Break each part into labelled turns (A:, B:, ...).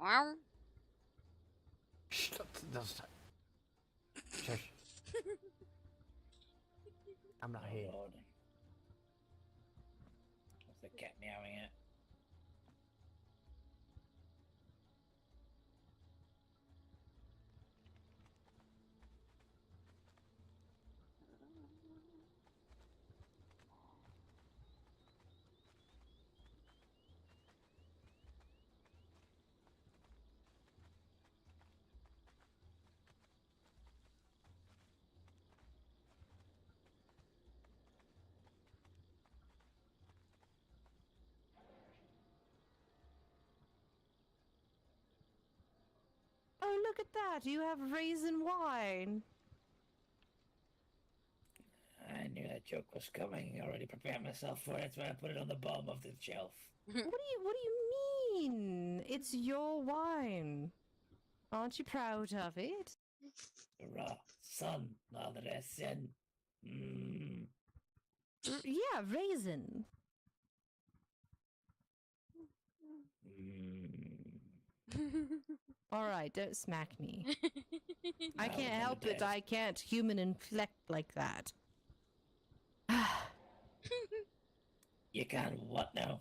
A: Wow.
B: Shh, that's shush. I'm not here.
C: Lord. What's the cat meowing at?
D: Oh, look at that! You have raisin wine.
C: I knew that joke was coming. I already prepared myself for it. That's why I put it on the bottom of the shelf.
D: What do you mean? It's your wine. Aren't you proud of it?
C: Raw sun, all the rest in. Mmm.
D: Yeah, raisin. All right, don't smack me. I
C: No,
D: can't
C: never
D: help it.
C: did.
D: I can't human inflect like that.
C: You can't what now?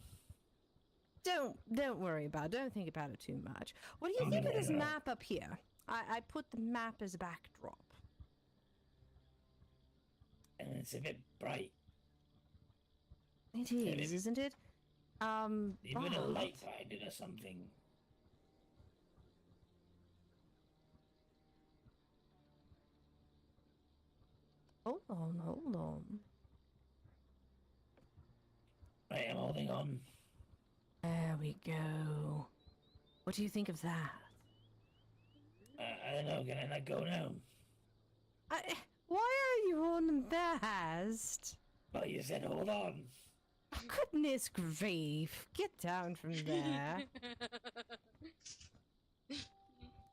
D: Don't worry about it. Don't think about it too much. What do you
C: I'm
D: think of
C: gonna
D: this
C: go.
D: map up here? I put the map as a backdrop.
C: And it's a bit bright.
D: It
C: Maybe-
D: is, isn't it?
C: You put a
D: but-
C: light behind it or something.
D: Hold on, hold on.
C: Right, I'm holding on.
D: There we go. What do you think of that?
C: I don't know, can I let go now?
D: Why are you on best?
C: Well, you said hold on.
D: Oh, goodness grief. Get down from there.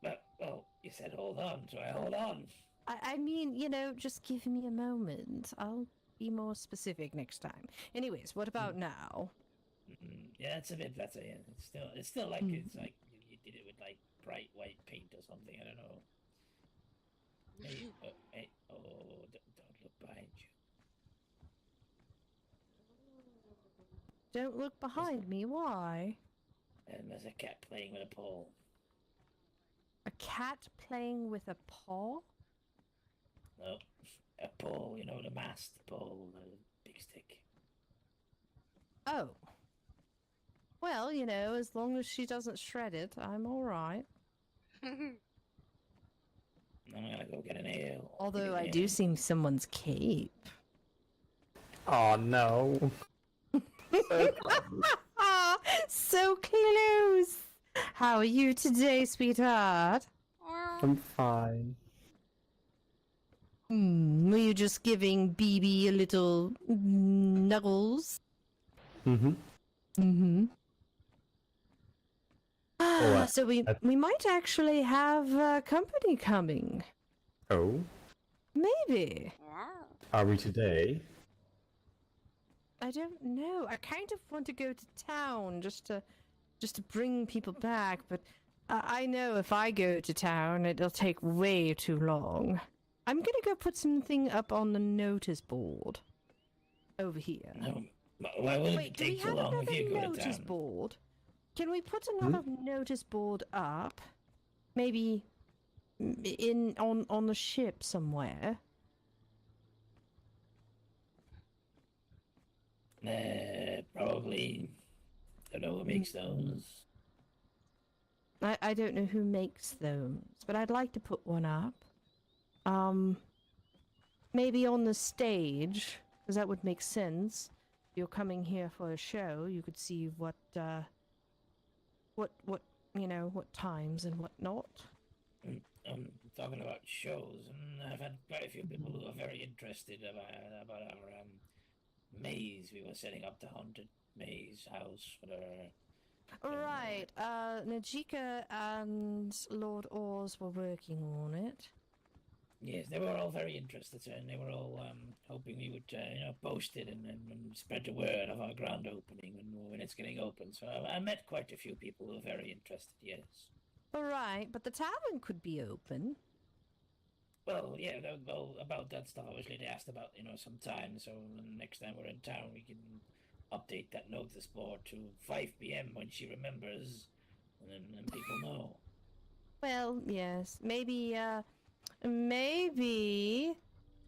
C: But, well, you said hold on, so I hold on.
D: I mean, you know, just give me a moment. I'll be more specific next time. Anyways, what about now?
C: Yeah, it's a bit better. Yeah, it's still like it's like you did it with like bright white paint or something. I don't know. Hey, don't look behind you.
D: Don't look behind me. Why?
C: And there's a cat playing with a pole.
D: A cat playing with a paw?
C: No, a pole. You know the mast pole, the big stick.
D: Oh. Well, you know, as long as she doesn't shred it, I'm all right.
C: I'm gonna go get an ale.
D: Although I do see someone's cape.
B: Oh no.
D: Ah, so close. How are you today, sweetheart?
B: I'm fine.
D: Were you just giving BB a little nuggles?
B: Mm-hmm.
D: Mm-hmm.
B: Oh,
D: So we might actually have company coming.
B: Oh,
D: Maybe.
A: Wow.
B: are we today?
D: I don't know. I kind of want to go to town just to bring people back, but I know if I go to town, it'll take way too long. I'm gonna go put something up on the notice board over here.
C: No, why would
D: Wait,
C: it
D: do we
C: take too
D: have
C: long if
D: another
C: you go to
D: notice
C: town?
D: board? Can we put another notice board up? Maybe on the ship somewhere.
C: Probably. Don't know who makes those.
D: I don't know who makes those, but I'd like to put one up. Maybe on the stage, because that would make sense. You're coming here for a show, you could see what you know, what times and what not.
C: Talking about shows, and I've had quite a few people who are very interested about our maze we were setting up, the haunted maze house, whatever.
D: Right, Najika and Lord Oars were working on it.
C: Yes, they were all very interested, and they were all hoping we would, post it and spread the word of our grand opening when it's getting open. So I met quite a few people who are very interested. Yes.
D: All right, but the tavern could be open.
C: Well, yeah, well, about that stuff, obviously, they asked about, some time, so next time we're in town, we can update that notice board to 5 p.m. when she remembers, and then people know.
D: Well, yes, maybe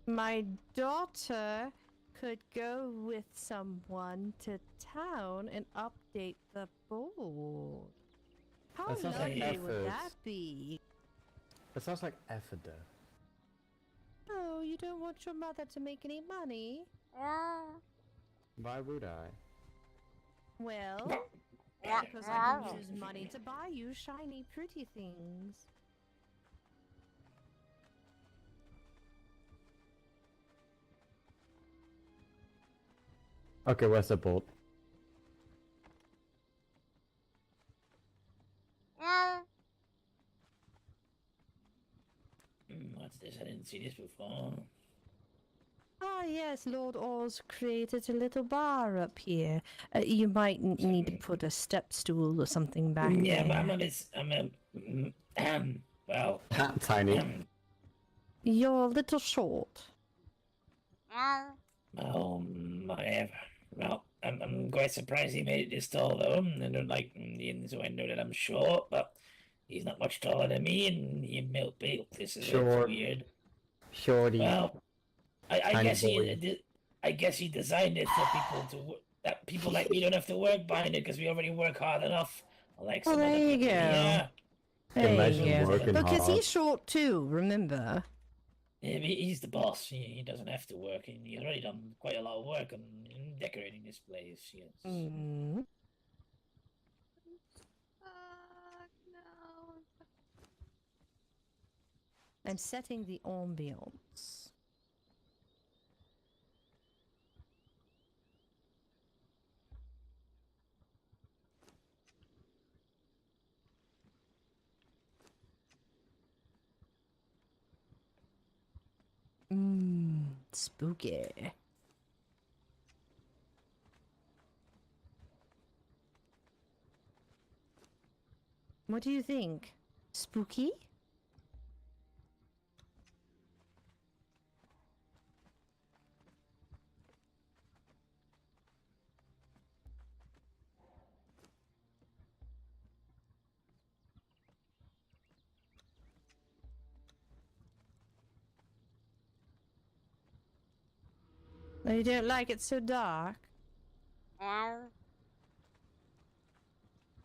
D: my daughter could go with someone to town and update the board. How
B: That sounds like
D: lovely would
B: effort.
D: that be?
B: That sounds like effort, though.
D: Oh, you don't want your mother to make any money?
B: Why would I?
D: Well, because I can use money to buy you shiny, pretty things.
B: Okay, where's the bolt?
C: What's this? I didn't see this before.
D: Ah, yes, Lord Oz created a little bar up here. You might need to put a step stool or something back
C: Yeah,
D: there.
C: Well,
B: Tiny.
D: You're a little short.
C: Whatever. Well, I'm quite surprised he made it this tall, though. I don't like Indians, so I know that I'm short, but he's not much taller than me, and he built this is
B: Short.
C: weird.
B: Shorty.
C: Well, I
B: Tiny
C: guess
B: boy.
C: I guess he designed it so that people like me don't have to work behind it because we already work hard enough. Like
D: Well,
C: some other
D: there you
C: people.
D: go.
C: Yeah.
D: There
B: Imagine
D: you go.
B: working
D: Because
B: hard.
D: he's short too, remember?
C: Yeah, he's the boss. He doesn't have to work. He's already done quite a lot of work on decorating this place. Yes.
D: Mm.
A: No.
D: I'm setting the ambiance. Spooky. What do you think? Spooky? Oh, you don't like it so dark?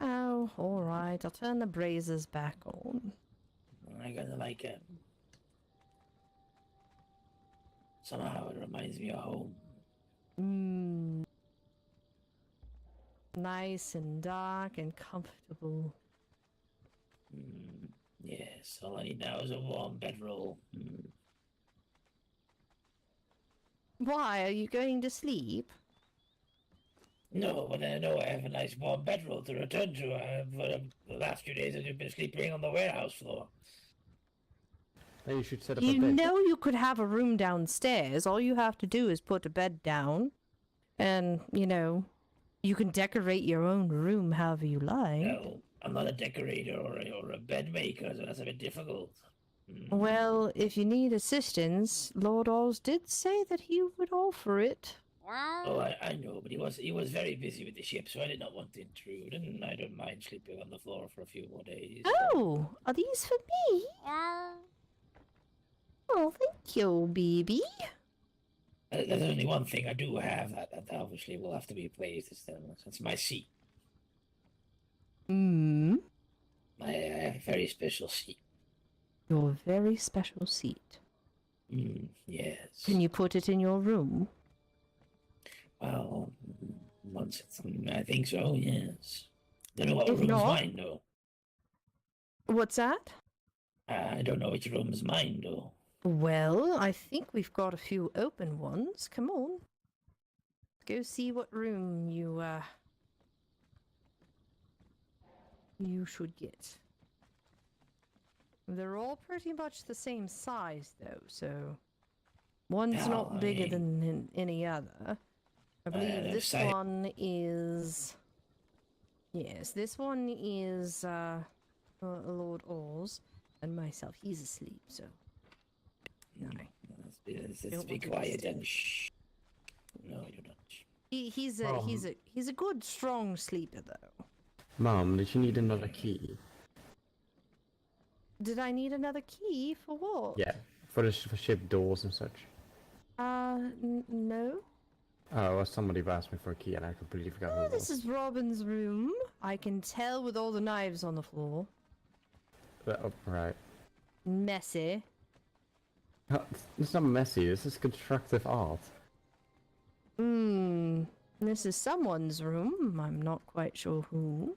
D: Oh, alright. I'll turn the braziers back on.
C: I gotta like it. Somehow it reminds me of home.
D: Nice and dark and comfortable.
C: Yes, all I need now is a warm bedroll.
D: Why? Are you going to sleep?
C: No, but I know I have a nice warm bedroll to return to. For the last few days I've been sleeping on the warehouse floor.
B: Maybe you should set up a
D: You
B: bed.
D: know you could have a room downstairs. All you have to do is put a bed down. And, you can decorate your own room however you like.
C: No, I'm not a decorator or a bed maker, so that's a bit difficult.
D: Well, if you need assistance, Lord Oz did say that he would offer it.
C: Oh, I know, but he was very busy with the ship, so I did not want to intrude, and I don't mind sleeping on the floor for a few more days.
D: Oh, are these for me? Oh, thank you, baby.
C: There's only one thing I do have that obviously will have to be replaced. It's my seat. I have a very special seat.
D: Your very special seat.
C: Yes.
D: Can you put it in your room?
C: Well, once it's, I think so, yes. Don't know what
D: If
C: room's
D: not-
C: mine, though.
D: What's that?
C: I don't know which room's mine, though.
D: Well, I think we've got a few open ones. Come on. Go see what room you should get. They're all pretty much the same size, though, so one's not bigger than any other. I believe this one is... Yes, this one is, Lord Oz and myself. He's asleep, so no.
C: Let's
D: Don't
C: be
D: want to
C: quiet
D: disturb.
C: and shh. No, you don't.
D: He's
B: Um,
D: a good strong sleeper though.
B: Mom, did you need another key?
D: Did I need another key for what?
B: Yeah, for ship doors and such.
D: No.
B: Oh, well, somebody asked me for a key and I completely forgot who
D: Oh,
B: it
D: this
B: was.
D: is Robin's room. I can tell with all the knives on the floor.
B: Oh, right.
D: Messy.
B: Oh, it's not messy, this is constructive art.
D: This is someone's room. I'm not quite sure who.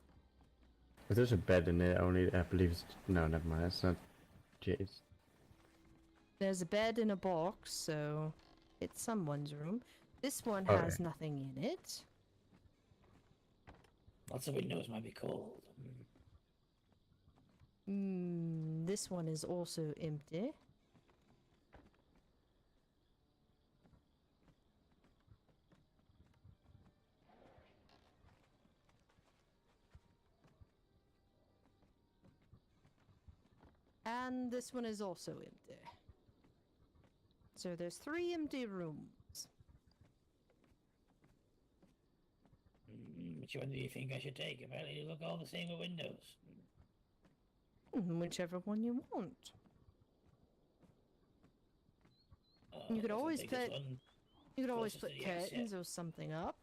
B: If there's a bed in there, only I believe it's... No, never mind, it's not Jay's.
D: There's a bed in a box, so it's someone's room. This one
B: Okay.
D: has nothing in it.
C: Lots of windows might be cold.
D: This one is also empty. And this one is also empty. So there's 3 empty rooms.
C: Which one do you think I should take? Apparently, you look all the same with windows.
D: Whichever one you want. You could
C: Guess I'll
D: always
C: take this
D: put
C: one.
D: you could always
C: closest
D: put
C: to the exit.
D: curtains or something up.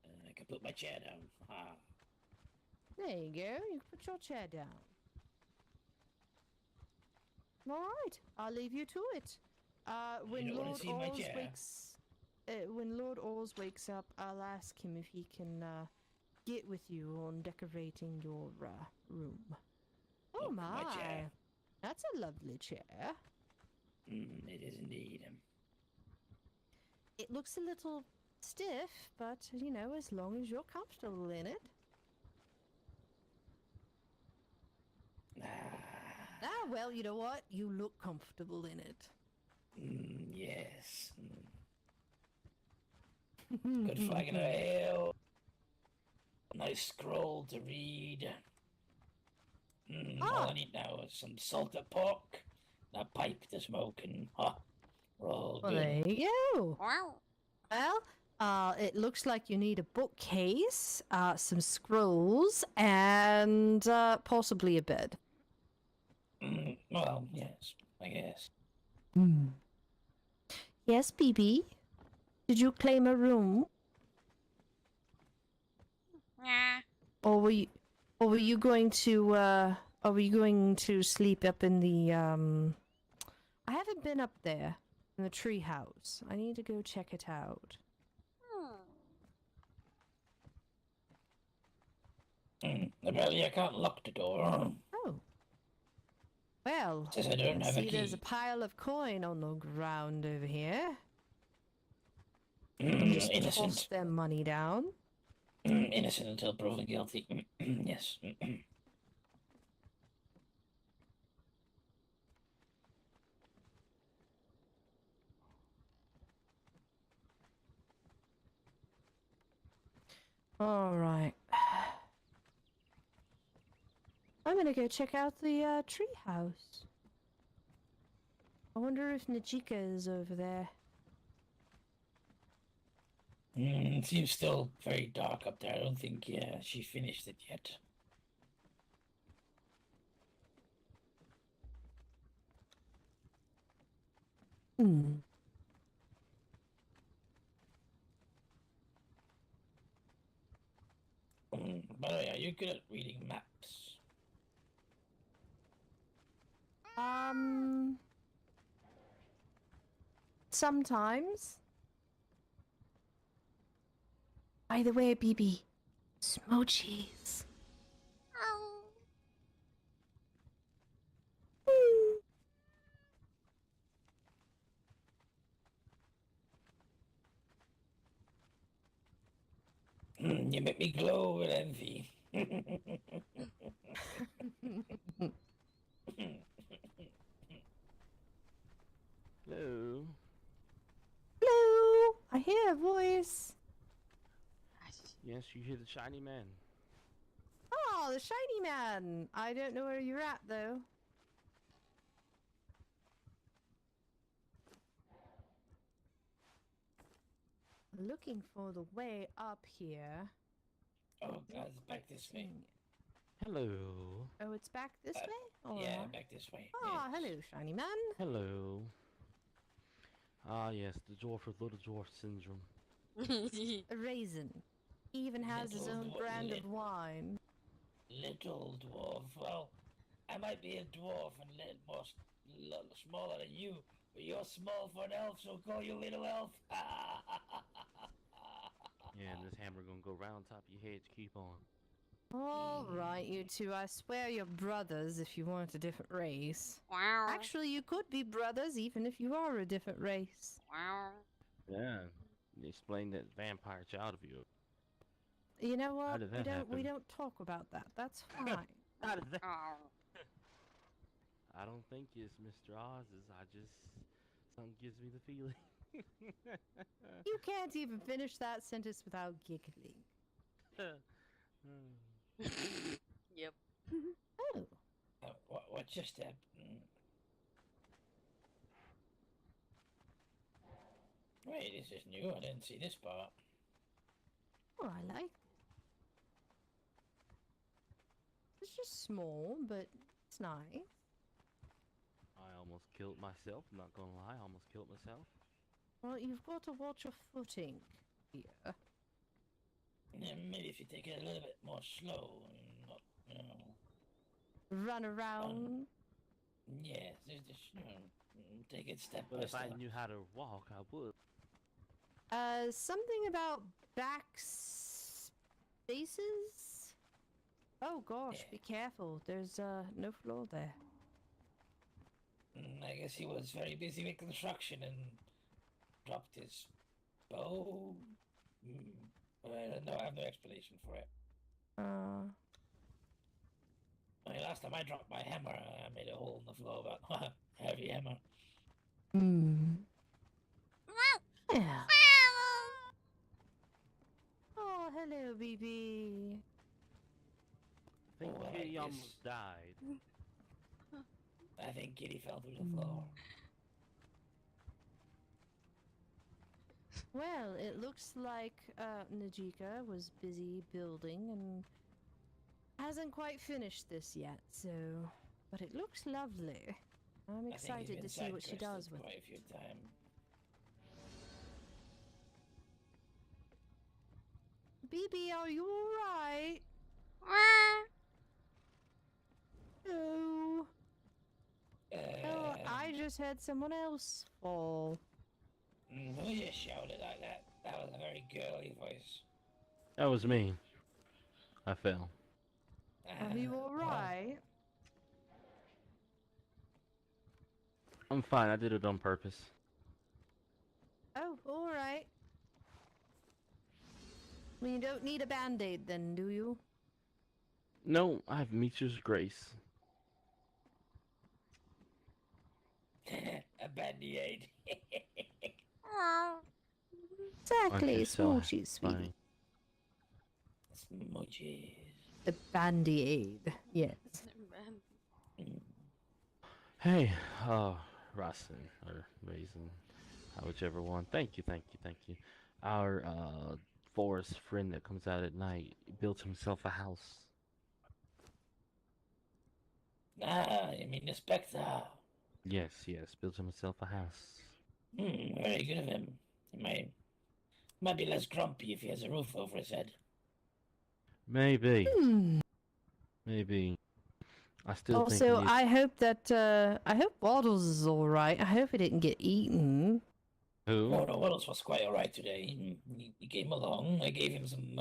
C: I can put my chair down. Ah.
D: There you go. You can put your chair down. All right, I'll leave you to it. When
C: don't wanna
D: Lord
C: see my
D: Oz
C: chair?
D: when Lord Oz wakes up, I'll ask him if he can get with you on decorating your room. Oh
C: Look, my chair.
D: That's a lovely chair.
C: It is indeed.
D: It looks a little stiff, but you know, as long as you're comfortable in it. Ah, well, you know what? You look comfortable in it.
C: Yes. Good flagon of ale. Nice scroll to read. All I need now is some salted pork, and a pipe to smoke, and we're all
D: Well,
C: good.
D: there you go. Well, it looks like you need a bookcase, some scrolls, and possibly a bed.
C: Well, yes, I guess.
D: Yes, BB? Did you claim a room?
A: Yeah.
D: Or were you going to sleep up in the I haven't been up there in the tree house. I need to go check it out.
C: Apparently I can't lock the door.
D: Oh. Well,
C: Says I don't have a
D: see there's a
C: key.
D: pile of coin on the ground over here. Just toss
C: Innocent.
D: their money down.
C: Innocent until proven guilty. Yes.
D: Alright. I'm gonna go check out the tree house. I wonder if Najika is over there.
C: It seems still very dark up there. I don't think she finished it yet. By the way, are you good at reading maps?
D: Sometimes. By the way, BB, smoochies.
A: Oh.
C: You make me glow with envy.
E: Hello.
D: Hello, I hear a voice.
E: Yes, you hear the shiny man.
D: Oh, Oh, the shiny man! I don't know where you're at, though. Looking for the way up here.
C: Oh, God, it's back this way.
D: Seeing it.
E: Hello.
D: Oh, it's back this way?
C: Yeah,
D: Alright.
C: back this way.
D: Oh,
C: yes.
D: hello, shiny man.
E: Hello. Ah, yes, the dwarf with little dwarf syndrome.
D: A raisin. He even has his
C: Little
D: own
C: dwarf-
D: brand of
C: lit-
D: wine.
C: Little dwarf. Well, I might be a dwarf and smaller than you, but you're small for an elf, so I'll call you little elf.
E: Yeah, and this hammer gonna go round top of your head to keep on.
D: Alright, you two. I swear you're brothers if you weren't a different race.
A: Wow.
D: Actually, you could be brothers even if you are a different race.
A: Wow.
E: Yeah. Explain that vampire child of you.
D: You know what?
E: did
D: We
E: that
D: don't
E: happen?
D: talk about that. That's fine.
E: How did that?
A: Oh.
E: I don't think it's Mr. Oz's. I just something gives me the feeling.
D: You can't even finish that sentence without giggling.
A: Yep.
D: Oh.
C: What just happened? Wait, this is new. I didn't see this part.
D: Oh, I like it. It's just small, but it's nice.
E: I almost killed myself. I'm not gonna lie, I almost killed myself.
D: Well, you've got to watch your footing here.
C: Yeah, maybe if you take it a little bit more slow and not, you know.
D: Run around.
C: Yes, just take it step
E: But
C: by
E: if I
C: step.
E: knew how to walk, I would.
D: Something about back spaces? Oh gosh,
C: Yeah.
D: be careful. There's no floor there.
C: I guess he was very busy with construction and dropped his bow. I don't know. I have no explanation for it. I mean, last time I dropped my hammer, I made a hole in the floor. But heavy hammer.
D: Yeah. Oh, hello, BB.
E: I think
C: Oh, I
E: Kitty
C: guess-
E: almost died.
C: I think Kitty fell through the floor.
D: Well, it looks like Najika was busy building and hasn't quite finished this yet, so... But it looks lovely. I'm
C: I think
D: excited
C: he's
D: to
C: been
D: see what she
C: side-quested
D: does with it.
C: quite a few times.
D: BB, are you alright? Oh. Oh, I just had someone else fall.
C: Who just shouted like that? That was a very girly voice.
E: That was me. I fell.
D: Are you alright?
E: I'm fine. I did it on purpose.
D: Oh, alright. Well, you don't need a band-aid then, do you?
E: No, I have Meecher's grace.
C: A bandy-aid.
D: Exactly,
E: Aren't you so
D: smoochy, sweetie.
E: funny?
C: Smooches.
D: The bandy-aid, yes.
E: Hey, Rossin, or Raisin, whichever one. Thank you, thank you, thank you. Our, forest friend that comes out at night built himself a house.
C: Ah, you mean the Spectre?
E: Yes, yes, built himself a house.
C: Very good of him. He might be less grumpy if he has a roof over his head.
E: Maybe,
D: Hmm.
E: maybe. I still think
D: Also,
E: he needs...
D: I hope that, I hope Waddles is alright. I hope he didn't get eaten.
E: Who?
C: Oh, no, Waddles was quite alright today. He came along. I gave him some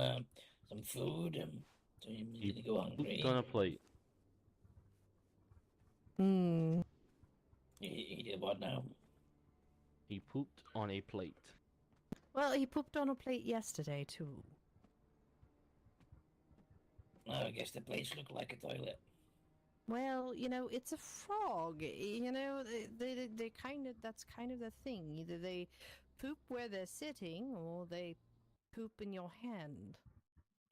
C: food, so he didn't go hungry.
E: Pooped on a plate.
D: Hmm.
C: He did what now?
E: He pooped on a plate.
D: Well, he pooped on a plate yesterday, too.
C: Oh, I guess the place looked like a toilet.
D: Well, you know, it's a frog. You know, they kind of, that's kind of the thing. Either they poop where they're sitting, or they poop in your hand.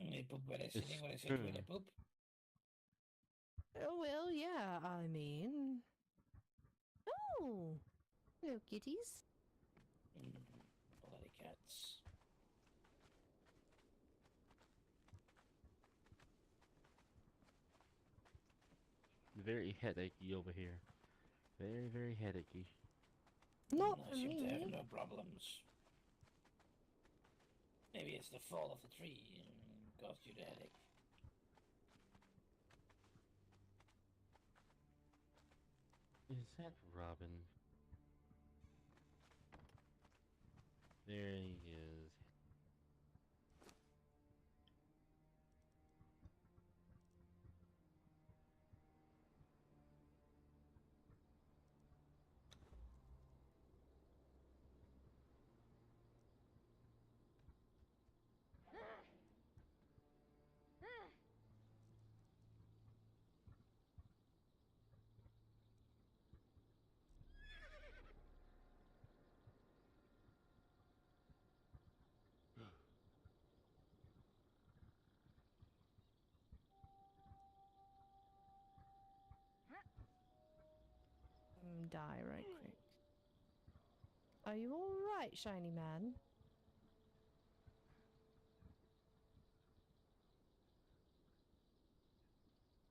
C: They poop where they're
E: It's
C: sitting, where they sit, where they
E: true.
C: poop.
D: Oh, well, yeah, I mean. Oh, hello, kitties.
C: Bloody cats.
E: Very headachy over here. Very, very headachy.
D: Not
C: I
D: for
C: seem to have
D: me.
C: no problems. Maybe it's the fall of the tree caused you the headache.
E: Is that Robin? There he is.
D: Die right quick. Are you alright, shiny man?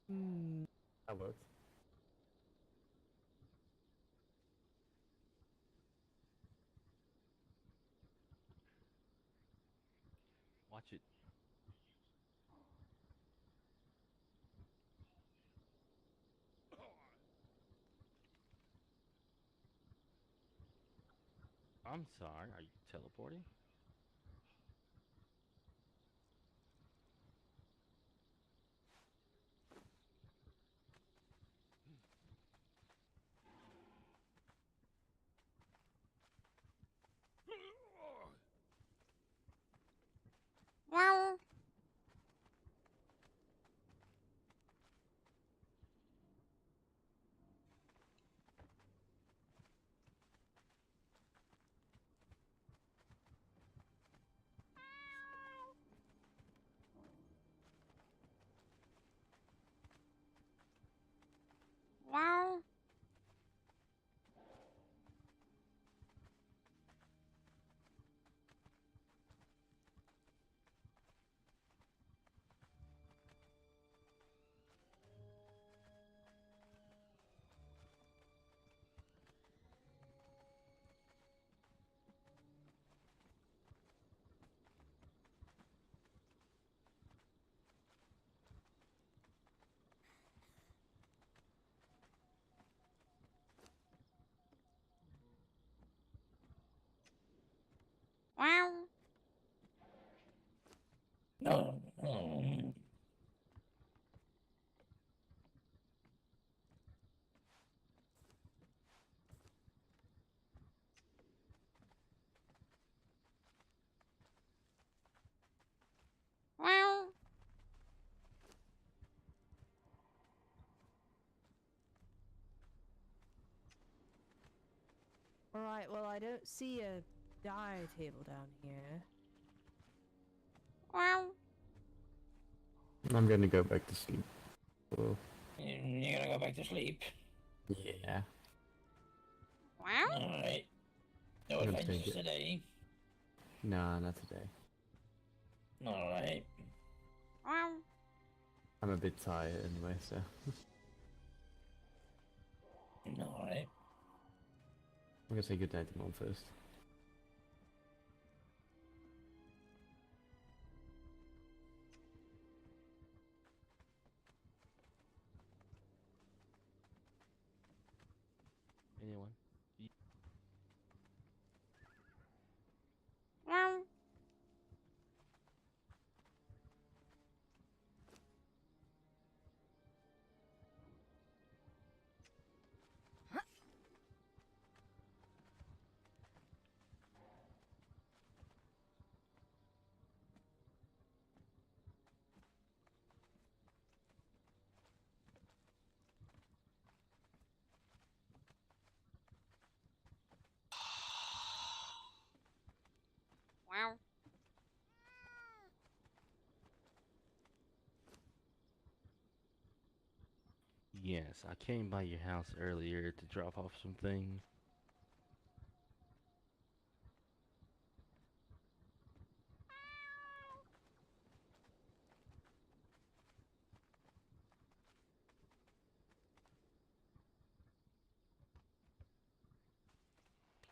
D: Hmm.
B: That works.
E: Watch it. I'm sorry. Are you teleporting?
A: Wow. Wow. Wow.
C: No. No.
A: Wow.
D: Alright, well, I don't see a die table down here.
A: Wow.
B: I'm gonna go back to sleep. Well,
C: You're gonna go back to sleep.
B: yeah.
A: Wow.
C: Alright. No
B: I'm gonna
C: adventures
B: take it.
C: today.
B: Nah, not today.
C: Alright.
A: Wow.
B: I'm a bit tired anyway, so.
C: Alright.
B: I'm gonna say goodnight to Mom first.
E: Anyone?
A: Wow. Wow.
E: Yes, I came by your house earlier to drop off some things.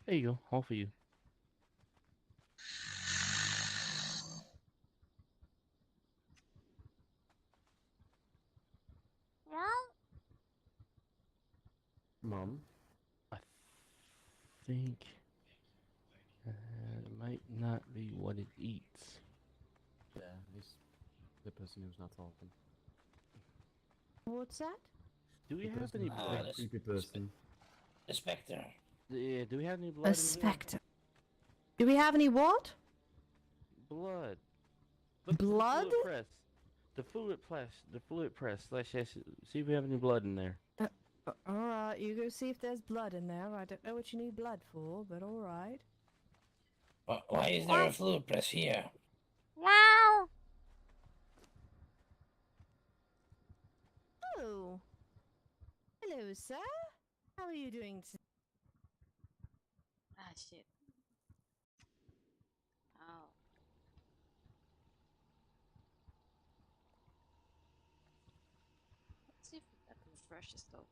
E: There you go, all for you.
A: Wow.
B: Mom?
E: I think it might not be what it eats.
B: Yeah, he's the person who's not talking.
D: What's that?
E: Do we
B: The
E: have
B: person
E: any
B: who's
C: Ah,
E: blood?
B: the creepy person.
C: The specter.
E: Yeah, do we have any blood
D: A
E: in here?
D: spectre. Do we have any what?
E: Blood. Look to
D: Blood?
E: the fluid press. The fluid press. The fluid press. Let's just see if we have any blood in there.
D: Alright, you go see if there's blood in there. I don't know what you need blood for, but alright.
C: Why is there a fluid press here?
A: Wow.
D: Oh. Hello, sir. How are you doing today?
A: Ah, shit. Oh. Let's see if that refresh is open.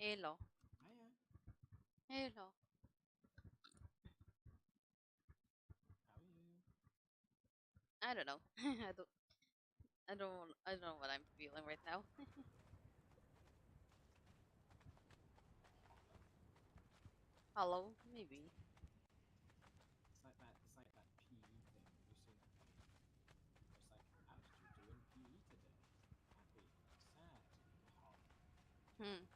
A: Hello.
F: Hiya.
A: Hello.
F: How are you?
A: I don't know. I don't know what I'm feeling right now. Hello, maybe.
F: It's like that PE thing. Have you seen that meme? Where it's like, how did you do in PE today? Happy, sad, hot.
A: Hmm.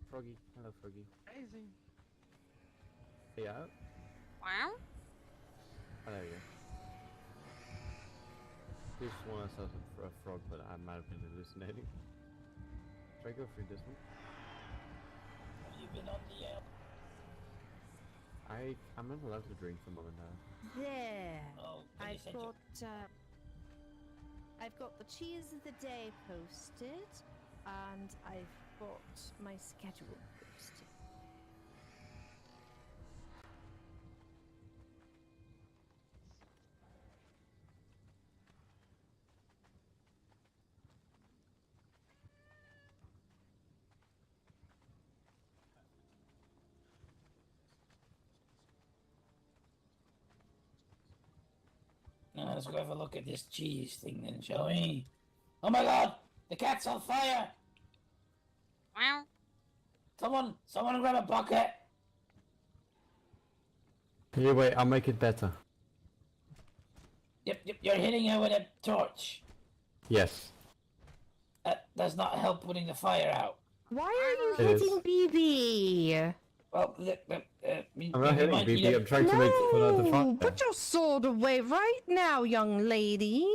B: Froggy. Hello, Froggy.
E: Crazy.
B: Are you out?
A: Wow.
B: Oh, there you go. This one I saw a frog, but I might have been hallucinating. Should I go through this one?
C: Have you been on the
B: I'm not allowed to drink for a moment now.
D: There.
C: Oh, can you
D: I've
C: send your...
D: got I've got the cheese of the day posted, and I've got my schedule posted.
C: Now, let's go have a look at this cheese thing then, shall we? Oh my god! The cat's on fire!
A: Wow.
C: Someone grab a bucket!
B: Here, wait, I'll make it better.
C: Yep, you're hitting her with a torch.
B: Yes.
C: That does not help putting the fire out.
D: Why are you
B: It is.
D: hitting BB?
C: Well, look,
B: I'm not hitting BB, I'm trying to put out the
D: No!
B: fire.
D: Put your sword away right now, young lady.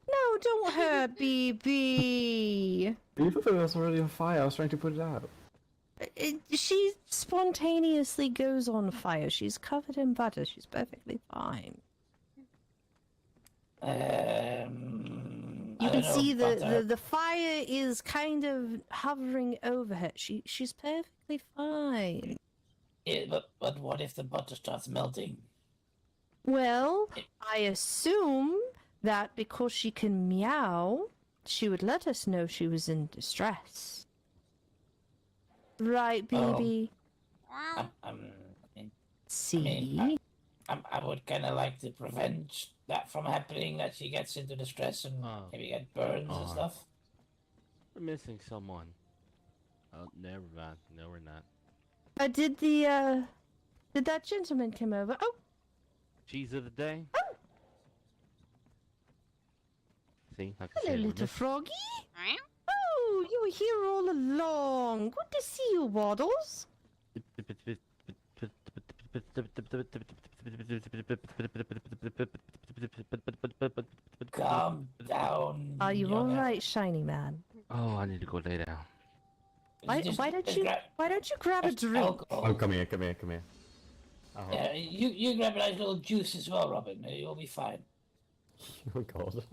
D: No, don't hurt BB.
B: BB was already on fire, I was trying to put it out.
D: She spontaneously goes on fire. She's covered in butter. She's perfectly fine.
C: I
D: You
C: don't
D: can
C: know,
D: see
C: but,
D: the fire is kind of hovering over her. She's perfectly fine.
C: yeah, but what if the butter starts melting?
D: Well, I assume that because she can meow, she would let us know she was in distress. Right, BB?
A: Wow.
D: See?
C: I would kind of like to prevent that from happening, that she gets into distress and maybe get burns and stuff.
E: We're missing someone. Oh, never mind. No, we're not.
D: Did that gentleman come over? Oh!
E: Cheese of the day.
D: Oh!
E: See, like I
D: Hello,
E: said, we're
D: little
E: missing-
D: froggy.
A: Wow.
D: Oh, you were here all along. Good to see you, Waddles.
C: Calm down.
D: Are you all
C: young
D: right, shiny man?
E: Oh, I need to go lay down.
D: Why don't you grab a drink?
C: Alcohol.
B: Oh, come here. Oh,
C: You grab a nice little juice as well, Robin. You'll be fine.
B: oh god.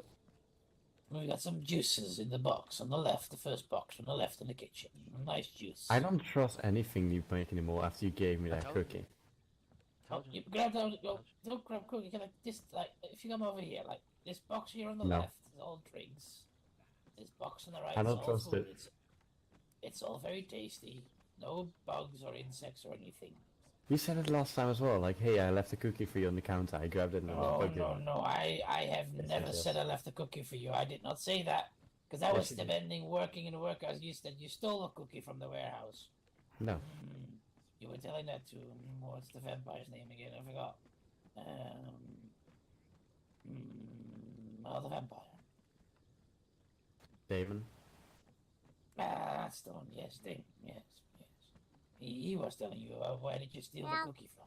C: We've got some juices in the box on the left, the first box on the left in the kitchen. Nice juice.
B: I don't trust anything you make anymore after you gave me that
E: told you.
B: cookie.
C: Oh, you grab that. Don't grab cookie. Like this. Like if you come over here, like this box here on the
B: No.
C: left is all drinks. This box on the right
B: I
C: is
B: don't
C: all
B: trust
C: food.
B: it.
C: It's all very tasty. No bugs or insects or anything.
B: You said it last time as well, like, hey, I left a cookie for you on the counter, I grabbed it and
C: Oh
B: I bugged
C: no,
B: it.
C: no! I have never
B: yes.
C: said I left a cookie for you. I did not say that because I
B: Yes,
C: was
B: you did.
C: demanding working in the workhouse. You said you stole a cookie from the warehouse.
B: No.
C: You were telling that to what's the vampire's name again? I forgot. Oh, the vampire.
B: Damon.
C: Ah, that's the one. Yes, Damon. Yes. He was telling you. Where did you steal the cookie from?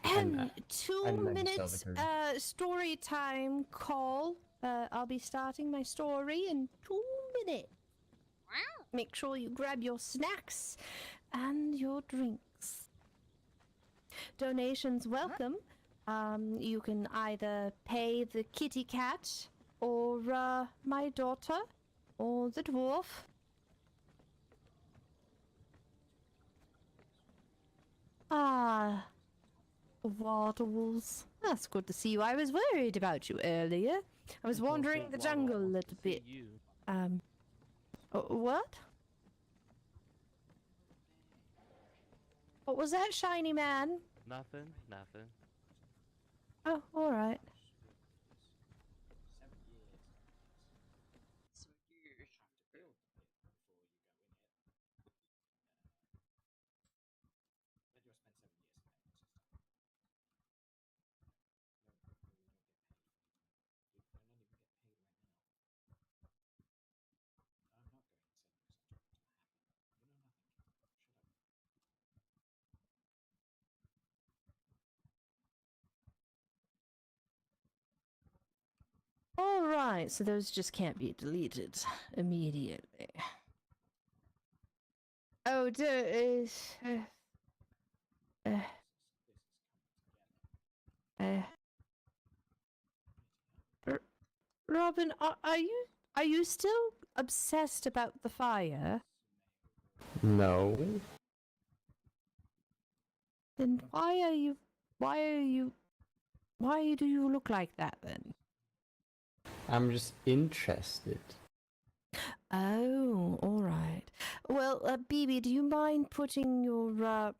B: I'm
D: 2
B: I'm not
D: minutes
B: myself,
D: story time call. I'll be starting my story in 2 minutes.
A: Wow.
D: Make sure you grab your snacks and your drinks. Donations welcome. You can either pay the kitty cat or my daughter or the dwarf. Ah, Waddles. That's good to see you. I was worried about you earlier. I was wandering the jungle a little bit. What? What was that, shiny man?
E: Nothing.
D: Oh, alright.
A: So weird.
D: Alright, so those just can't be deleted immediately. Oh, Robin, are you still obsessed about the fire?
B: No.
D: Then why do you look like that then?
B: I'm just interested.
D: Oh, alright. Well, BB, do you mind putting your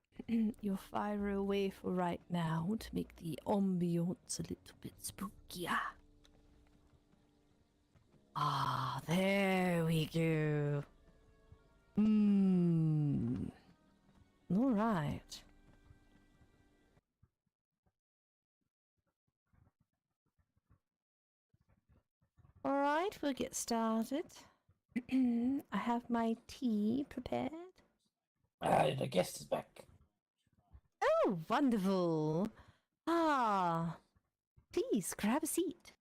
D: your fire away for right now to make the ambiance a little bit spookier? Ah, there we go. Alright. Alright, we'll get started. I have my tea prepared.
C: The guest is back.
D: Oh, wonderful. Ah, please grab a seat.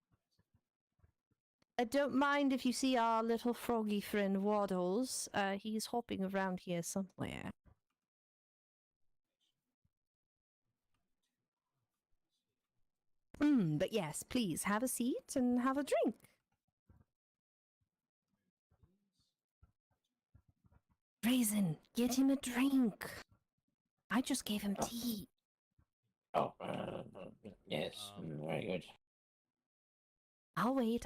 D: Don't mind if you see our little froggy friend Waddles. He's hopping around here somewhere. But yes, please have a seat and have a drink. Raisin, get him a drink. I just gave him tea.
C: Oh, yes, very good.
D: I'll wait.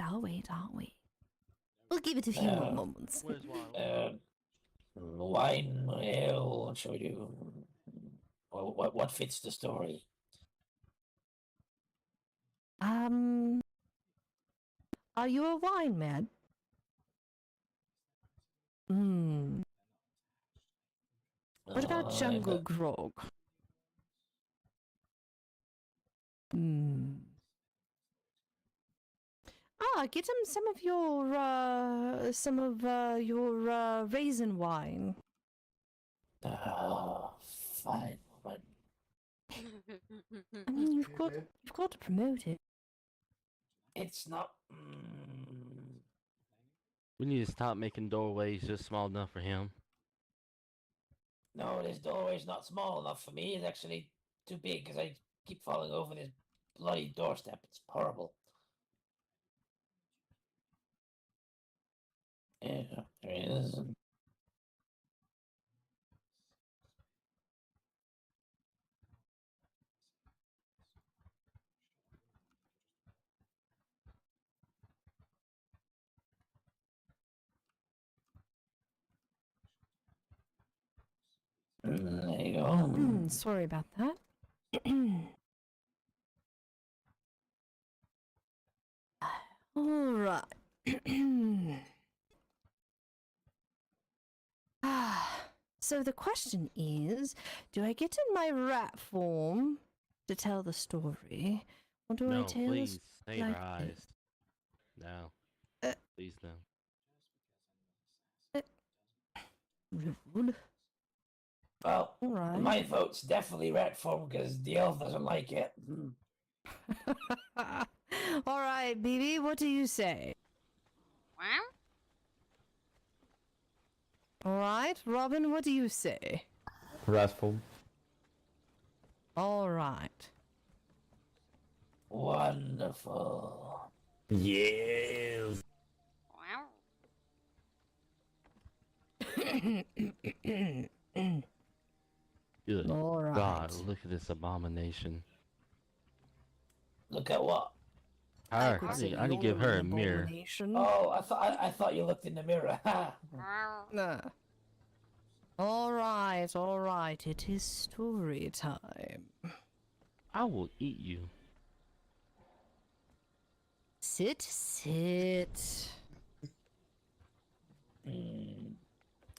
D: We'll give it a few more moments.
E: Where's Waddle?
C: Wine, ale, what shall we do? What fits the story?
D: Are you a wine man? What about jungle grog? Get him some of your raisin wine.
C: Fine, but
D: I mean, you've got to promote it.
C: it's not.
E: We need to stop making doorways just small enough for him.
C: No, this doorway's not small enough for me. It's actually too big because I keep falling over this bloody doorstep. It's horrible. Yeah, there is. There you go.
D: Sorry about that. All right. So the question is, do I get in my rat form to tell the story, or do I
E: No,
D: tell
E: please, save
D: like
E: our eyes. No. Please no.
D: rude?
C: Well,
D: All right.
C: my vote's definitely rat form because the elf doesn't like it.
D: All right, BB, what do you say?
A: Wow.
D: All right, Robin, what do you say?
B: Restful.
D: All right.
C: Wonderful.
B: Yes.
A: Wow.
E: Good
D: All right.
E: God, look at this abomination.
C: Look at what?
E: Her.
D: could
E: I
D: say
E: need to give
D: you're
E: her a
D: an
E: mirror.
D: abomination.
C: Oh, I thought you looked in the mirror. Ha!
A: Wow.
D: Nah. All right. It is story time.
E: I will eat you.
D: Sit.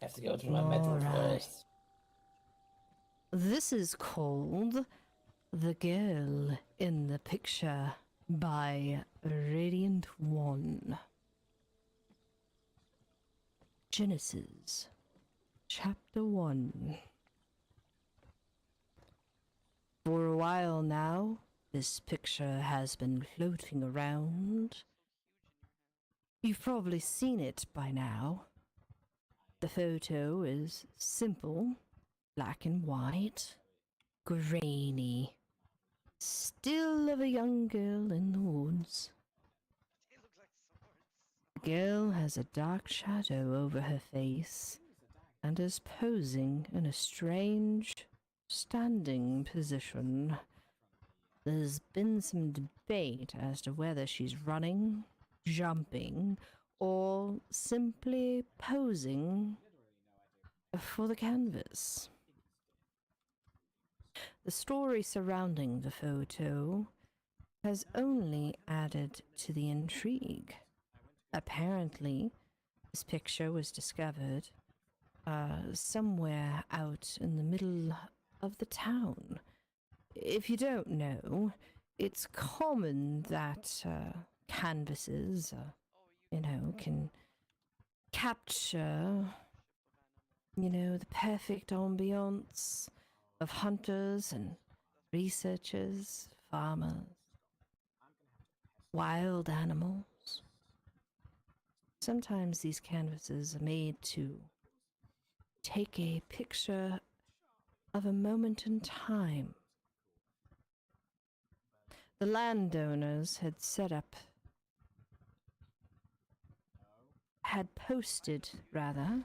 C: Have to go through my mental
D: Alright.
C: first.
D: This is called The Girl in the Picture by Radiant One. Genesis, Chapter 1. For a while now, this picture has been floating around. You've probably seen it by now. The photo is simple, black and white, grainy, still of a young girl in the woods. The girl has a dark shadow over her face and is posing in a strange, standing position. There's been some debate as to whether she's running, jumping, or simply posing for the canvas. The story surrounding the photo has only added to the intrigue. Apparently, this picture was discovered somewhere out in the middle of the town. If you don't know, it's common that canvases, can capture You know, the perfect ambiance of hunters and researchers, farmers, wild animals. Sometimes these canvases are made to take a picture of a moment in time. The landowners had posted, rather,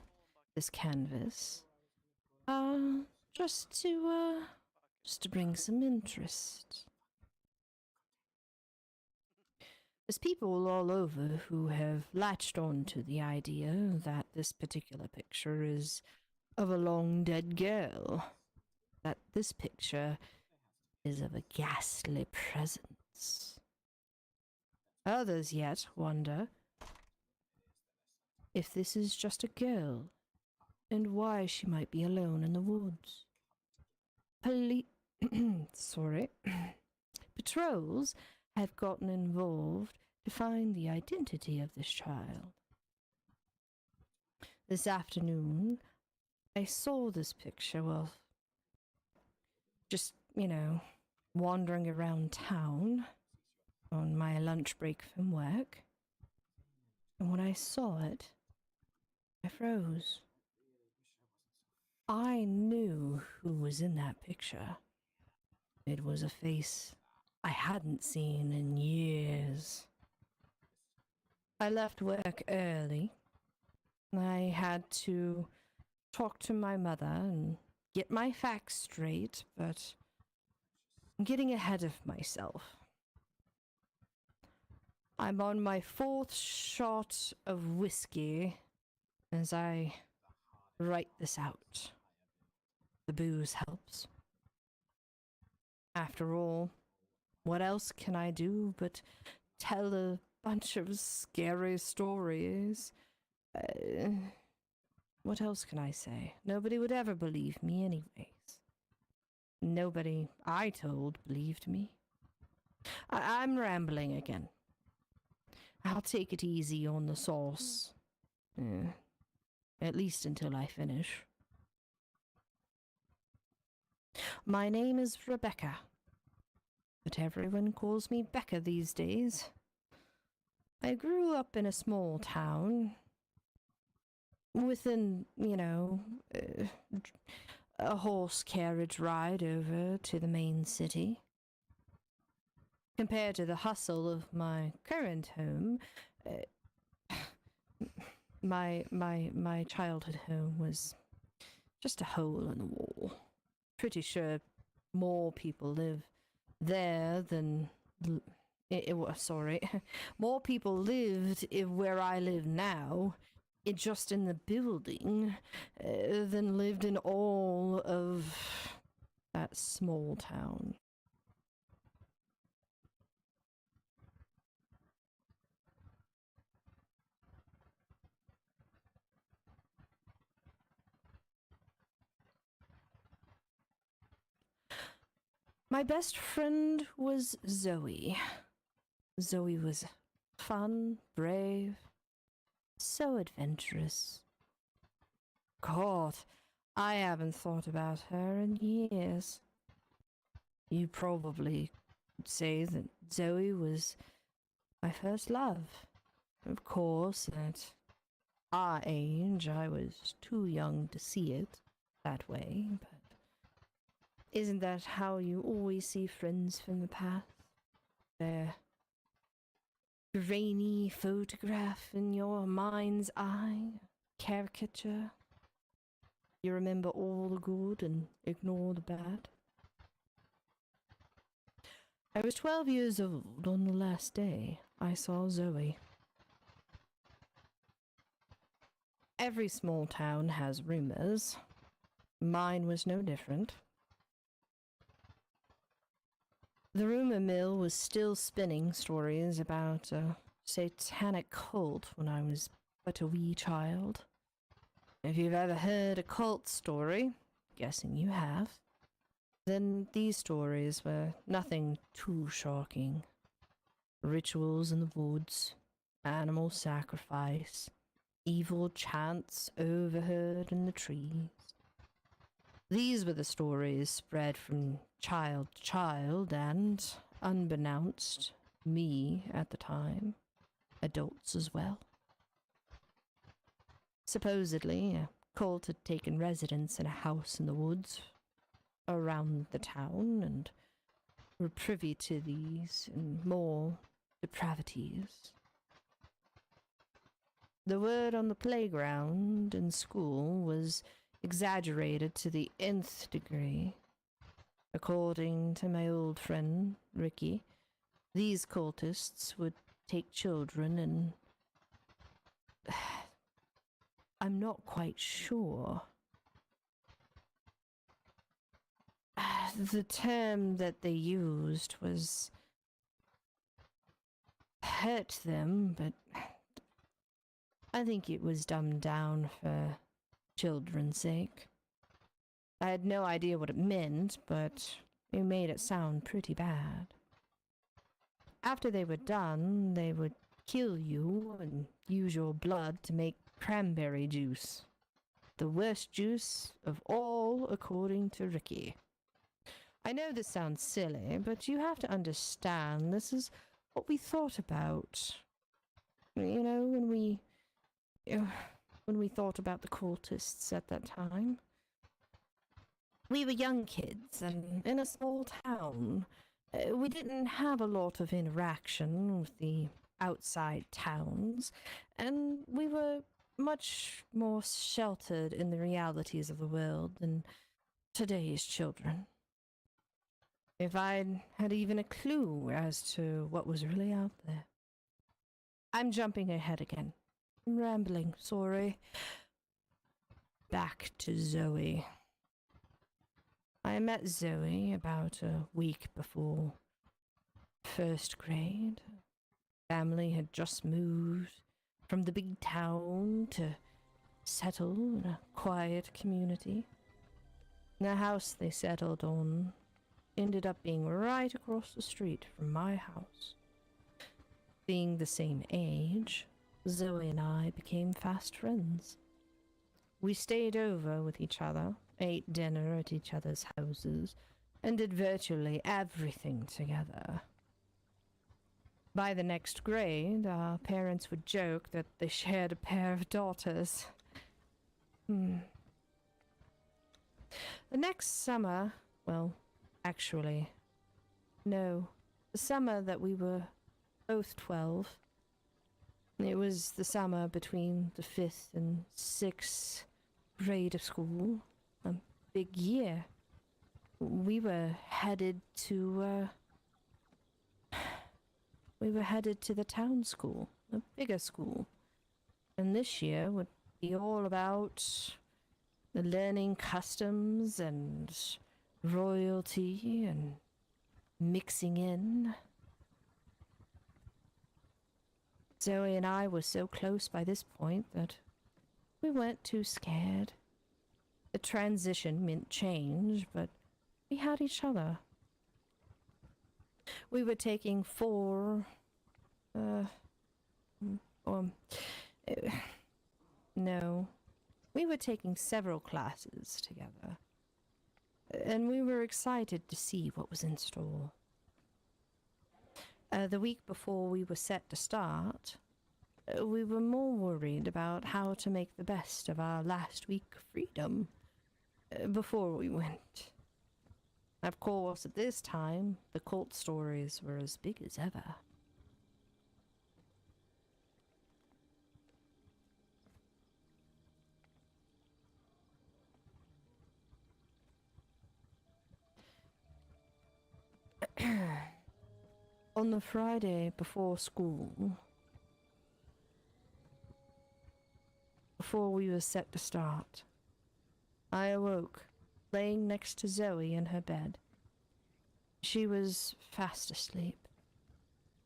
D: this canvas, just to bring some interest. There's people all over who have latched on to the idea that this particular picture is of a long dead girl, that this picture is of a ghastly presence. Others yet wonder if this is just a girl and why she might be alone in the woods. Sorry. Patrols have gotten involved to find the identity of this child. This afternoon, I saw this picture, well, just, wandering around town on my lunch break from work. And when I saw it, I froze. I knew who was in that picture. It was a face I hadn't seen in years. I left work early. I had to talk to my mother and get my facts straight, but I'm getting ahead of myself. I'm on my 4th shot of whiskey as I write this out. The booze helps. After all, what else can I do but tell a bunch of scary stories? What else can I say? Nobody would ever believe me anyways. Nobody I told believed me. I'm rambling again. I'll take it easy on the sauce. At least until I finish. My name is Rebecca, but everyone calls me Becca these days. I grew up in a small town, within, a horse carriage ride over to the main city. Compared to the hustle of my current home, my childhood home was just a hole in the wall. Pretty sure more people live there than more people lived where I live now, just in the building, than lived in all of that small town. My best friend was Zoe. Zoe was fun, brave, so adventurous. God, I haven't thought about her in years. You probably would say that Zoe was my first love. Of course, at our age, I was too young to see it that way, but isn't that how you always see friends from the past? Their grainy photograph in your mind's eye, caricature. You remember all the good and ignore the bad. I was 12 years old on the last day I saw Zoe. Every small town has rumors. Mine was no different. The rumor mill was still spinning stories about a satanic cult when I was but a wee child. If you've ever heard a cult story, guessing you have, then these stories were nothing too shocking. Rituals in the woods, animal sacrifice, evil chants overheard in the trees. These were the stories spread from child to child and, unbeknownst, me at the time, adults as well. Supposedly, a cult had taken residence in a house in the woods around the town and were privy to these and more depravities. The word on the playground and school was exaggerated to the nth degree. According to my old friend, Ricky, these cultists would take children and... I'm not quite sure. The term that they used was hurt them, but I think it was dumbed down for children's sake. I had no idea what it meant, but it made it sound pretty bad. After they were done, they would kill you and use your blood to make cranberry juice. The worst juice of all, according to Ricky. I know this sounds silly, but you have to understand this is what we thought about. You know, when we thought about the cultists at that time. We were young kids and in a small town. We didn't have a lot of interaction with the outside towns, and we were much more sheltered in the realities of the world than today's children. If I'd had even a clue as to what was really out there. I'm jumping ahead again. I'm rambling, sorry. Back to Zoe. I met Zoe about a week before first grade. Family had just moved from the big town to settle in a quiet community. The house they settled on ended up being right across the street from my house. Being the same age, Zoe and I became fast friends. We stayed over with each other, ate dinner at each other's houses, and did virtually everything together. By the next grade, our parents would joke that they shared a pair of daughters. The next summer, well, actually, no, the summer that we were both 12, it was the summer between the 5th and 6th grade of school, a big year. We were headed to the town school, a bigger school. And this year would be all about the learning customs and royalty and mixing in. Zoe and I were so close by this point that we weren't too scared. The transition meant change, but we had each other. We were taking we were taking several classes together. And we were excited to see what was in store. The week before we were set to start, we were more worried about how to make the best of our last week of freedom before we went. Of course, at this time, the cult stories were as big as ever. On the Friday before school, before we were set to start, I awoke, laying next to Zoe in her bed. She was fast asleep.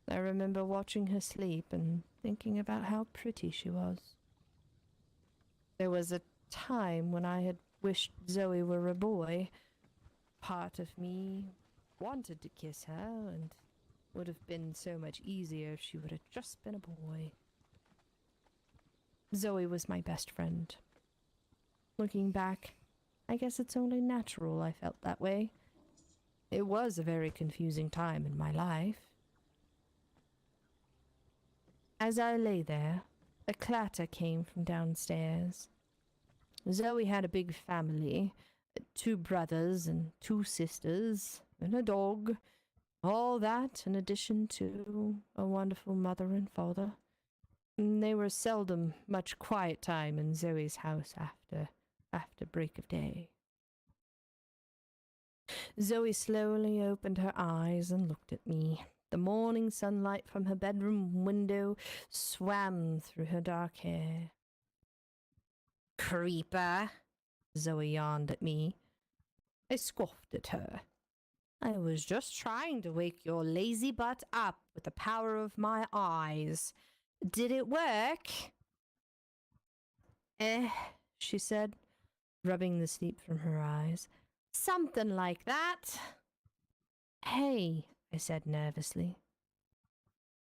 D: I remember watching her sleep and thinking about how pretty she was. There was a time when I had wished Zoe were a boy. Part of me wanted to kiss her, and would have been so much easier if she would have just been a boy. Zoe was my best friend. Looking back, I guess it's only natural I felt that way. It was a very confusing time in my life. As I lay there, a clatter came from downstairs. Zoe had a big family, 2 brothers and 2 sisters, and a dog. All that in addition to a wonderful mother and father. There was seldom much quiet time in Zoe's house after break of day. Zoe slowly opened her eyes and looked at me. The morning sunlight from her bedroom window swam through her dark hair. Creeper, Zoe yawned at me. I scoffed at her. I was just trying to wake your lazy butt up with the power of my eyes. Did it work? She said, rubbing the sleep from her eyes. Something like that. Hey, I said nervously.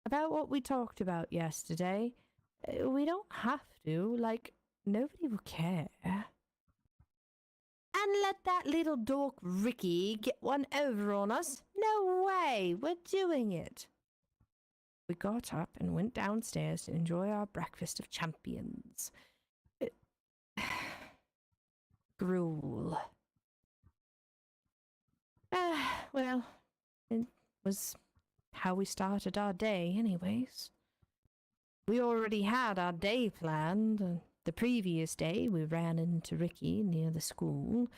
D: About what we talked about yesterday. We don't have to, like, nobody will care. And let that little dork Ricky get one over on us? No way, we're doing it. We got up and went downstairs to enjoy our breakfast of champions. Gruel. Well, it was how we started our day anyways. We already had our day planned. The previous day we ran into Ricky near the school,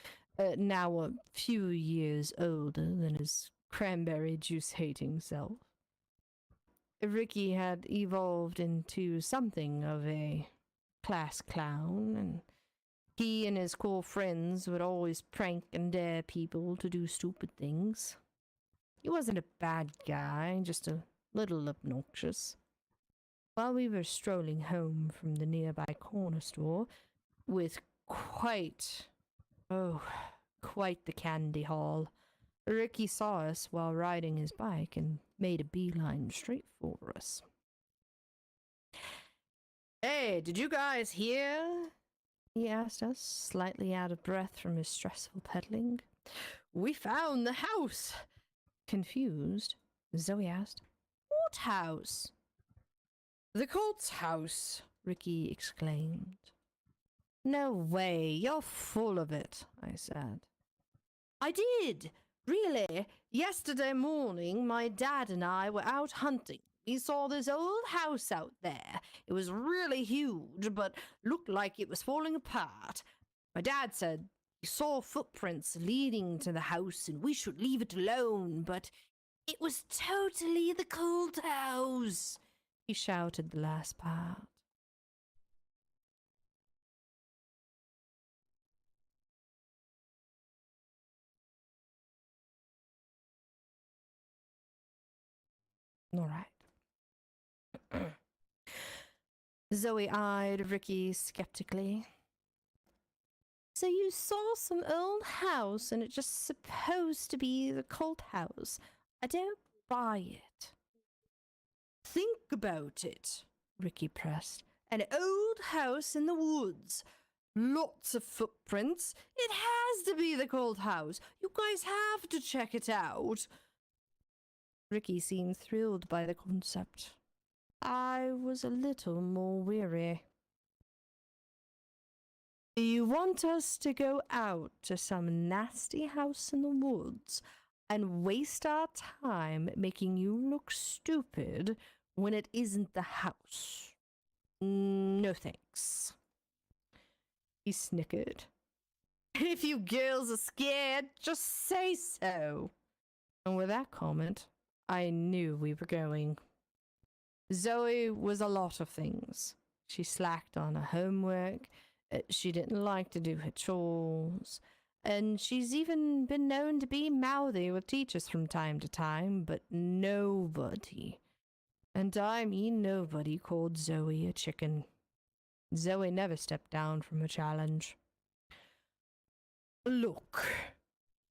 D: now a few years older than his cranberry juice-hating self. Ricky had evolved into something of a class clown, and he and his cool friends would always prank and dare people to do stupid things. He wasn't a bad guy, just a little obnoxious. While we were strolling home from the nearby corner store, with quite the candy haul, Ricky saw us while riding his bike and made a beeline straight for us. Hey, did you guys hear? He asked us, slightly out of breath from his stressful pedaling. We found the house! Confused, Zoe asked, What house? The Colt's house, Ricky exclaimed. No way, you're full of it, I said. I did, really. Yesterday morning, my dad and I were out hunting. We saw this old house out there. It was really huge, but looked like it was falling apart. My dad said he saw footprints leading to the house and we should leave it alone, but it was totally the Colt house. He shouted the last part. All right. Zoe eyed Ricky skeptically. So you saw some old house and it's just supposed to be the Colt house. I don't buy it. Think about it, Ricky pressed. An old house in the woods. Lots of footprints. It has to be the Colt house. You guys have to check it out. Ricky seemed thrilled by the concept. I was a little more weary. Do you want us to go out to some nasty house in the woods and waste our time making you look stupid when it isn't the house? No thanks. He snickered. If you girls are scared, just say so. And with that comment, I knew we were going. Zoe was a lot of things. She slacked on her homework. She didn't like to do her chores. And she's even been known to be mouthy with teachers from time to time, but nobody, and I mean nobody, called Zoe a chicken. Zoe never stepped down from a challenge. Look,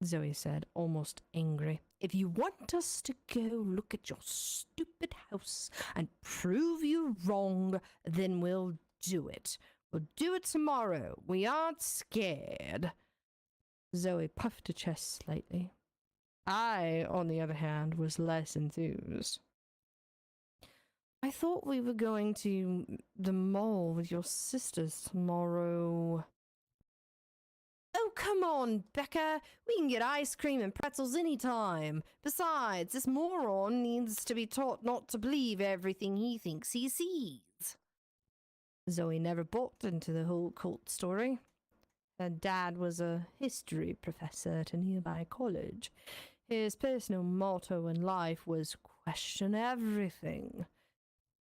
D: Zoe said, almost angry. If you want us to go look at your stupid house and prove you wrong, then we'll do it. We'll do it tomorrow. We aren't scared. Zoe puffed her chest slightly. I, on the other hand, was less enthused. I thought we were going to the mall with your sisters tomorrow. Oh, come on, Becca. We can get ice cream and pretzels anytime. Besides, this moron needs to be taught not to believe everything he thinks he sees. Zoe never bought into the whole cult story. Her dad was a history professor at a nearby college. His personal motto in life was question everything.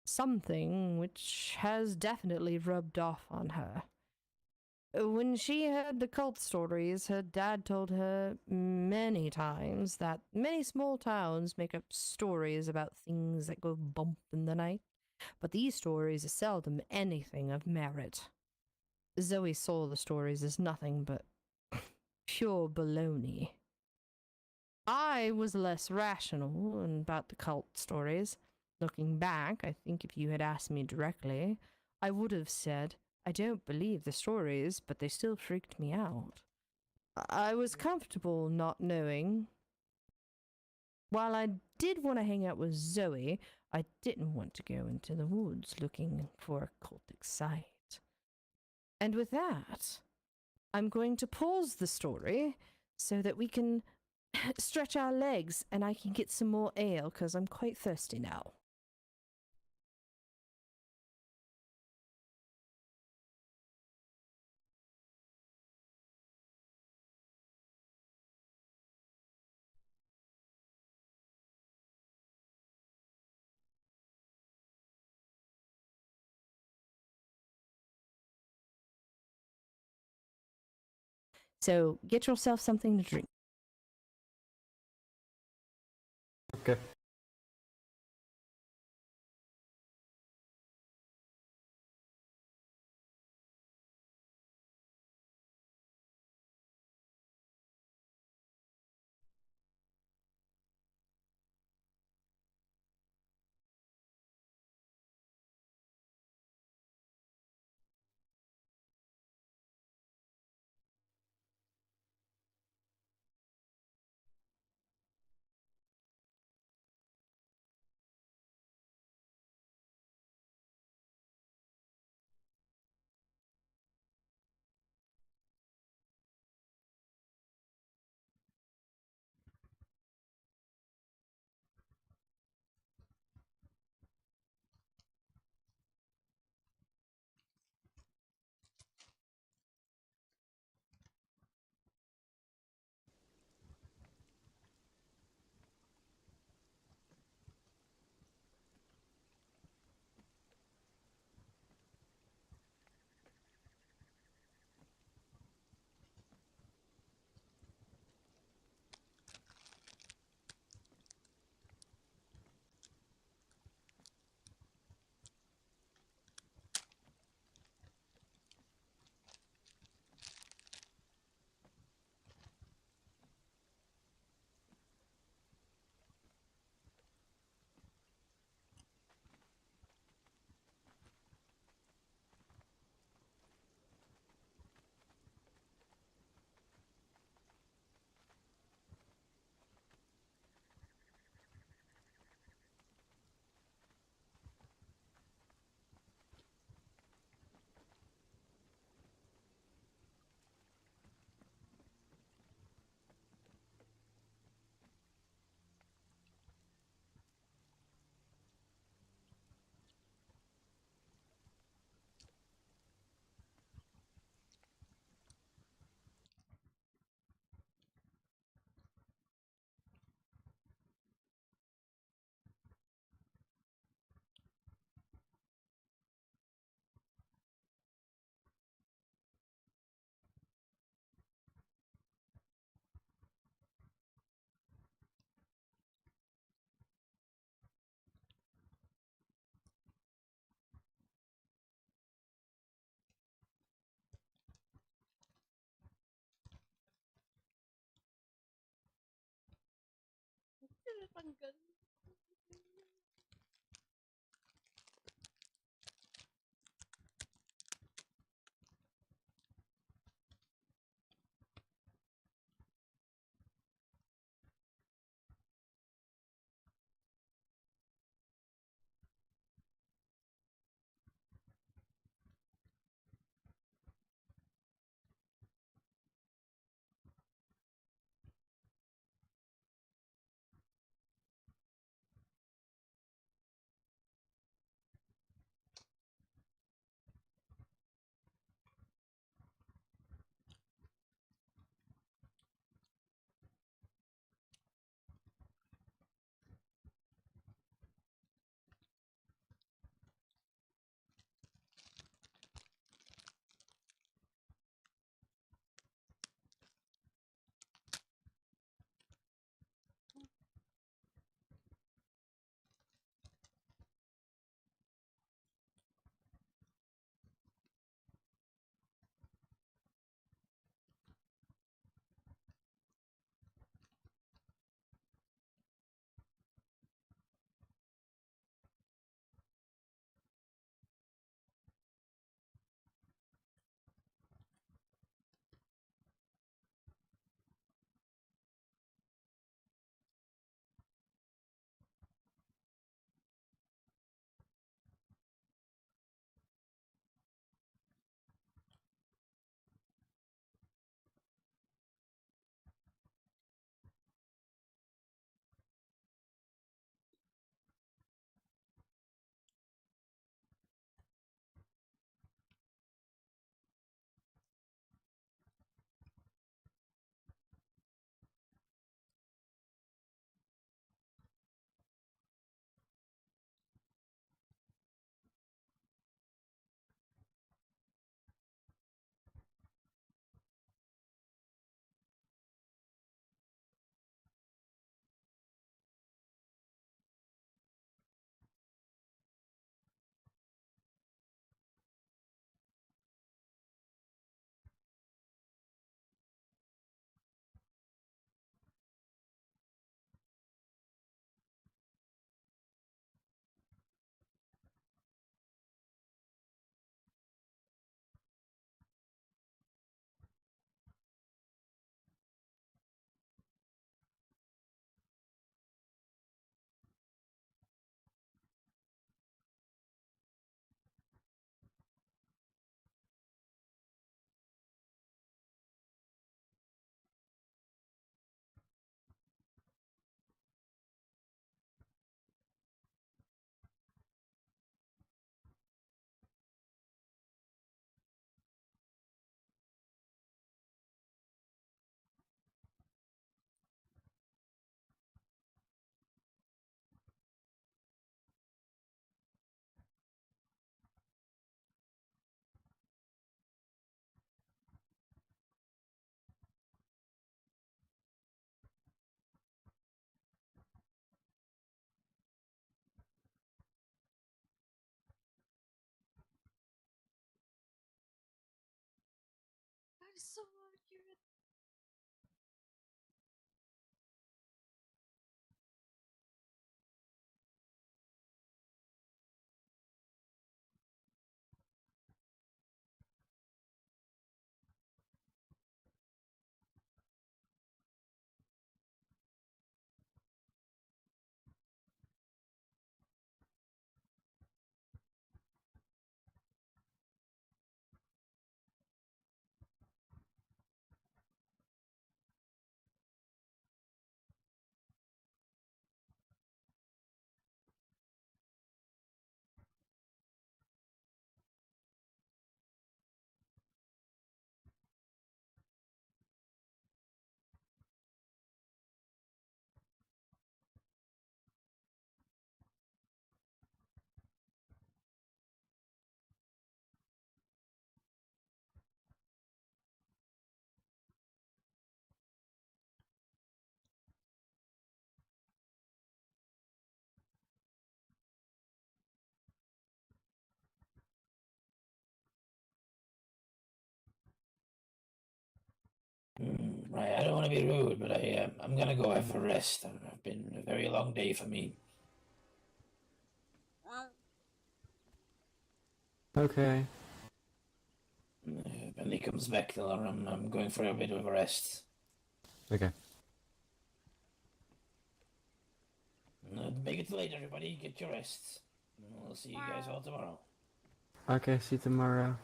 D: Something which has definitely rubbed off on her. When she heard the cult stories, her dad told her many times that many small towns make up stories about things that go bump in the night, but these stories are seldom anything of merit. Zoe saw the stories as nothing but pure baloney. I was less rational about the cult stories. Looking back, I think if you had asked me directly, I would have said, I don't believe the stories, but they still freaked me out. I was comfortable not knowing. While I did want to hang out with Zoe, I didn't want to go into the woods looking for a cultic site. And with that, I'm going to pause the story so that we can stretch our legs and I can get some more ale because I'm quite thirsty now. So get yourself something to drink.
B: Okay.
A: is so accurate.
C: Right, I don't want to be rude, but I'm gonna go have a rest. I've been a very long day for me.
A: Well,
B: Okay.
C: When he comes back, tell her I'm going for a bit of a rest.
B: Okay.
C: Make it late, everybody. Get your rest. I'll see you guys all tomorrow.
B: Okay, see you tomorrow.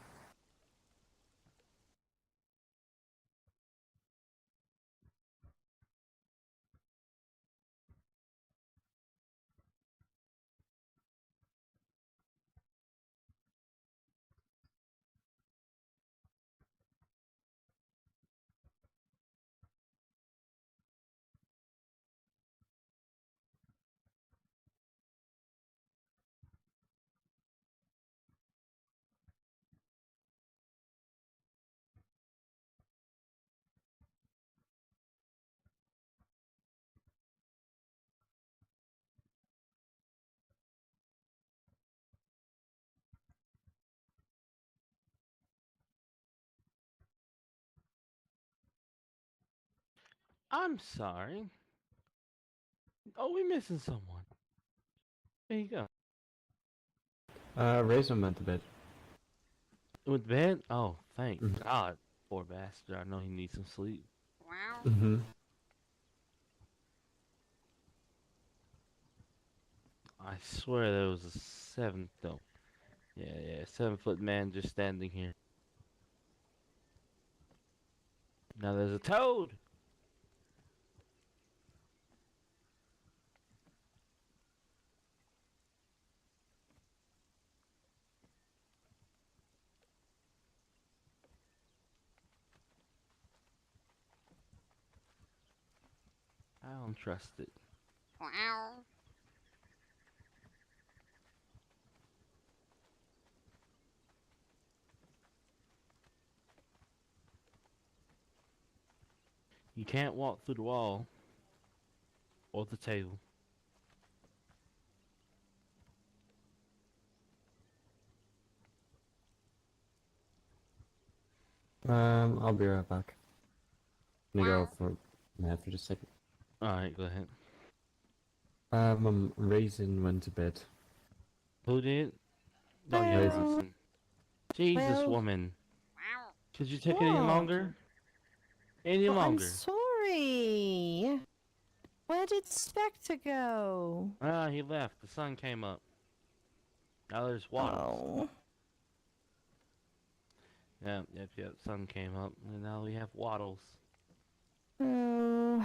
E: I'm sorry. Oh, we missing someone. There you go.
B: Raisin went to bed.
E: With bed? Oh, thank
B: Mhm.
E: God. Poor bastard. I know he needs some sleep.
A: wow.
B: Mm-hmm.
E: I swear there was a seventh. No. Yeah, 7-foot man just standing here. Now there's a toad. I don't trust it.
A: Wow.
E: You can't walk through the wall or the table.
B: I'll be right back. I'm gonna go
A: Wow.
B: for a nap for just a second.
E: Alright, go ahead.
B: Raisin went to bed.
E: Who did? Oh, yeah,
B: Raisin.
D: Well,
E: Rustin. Jesus,
D: well,
E: woman.
A: Wow.
E: Could you take it any
D: what?
E: longer? Any
D: Well, I'm
E: longer?
D: sorry. Where did Spectre go?
E: Ah, he left. The sun came up. Now there's waddles.
D: Oh.
E: Yep. Sun came up, and now we have waddles.
D: Oh.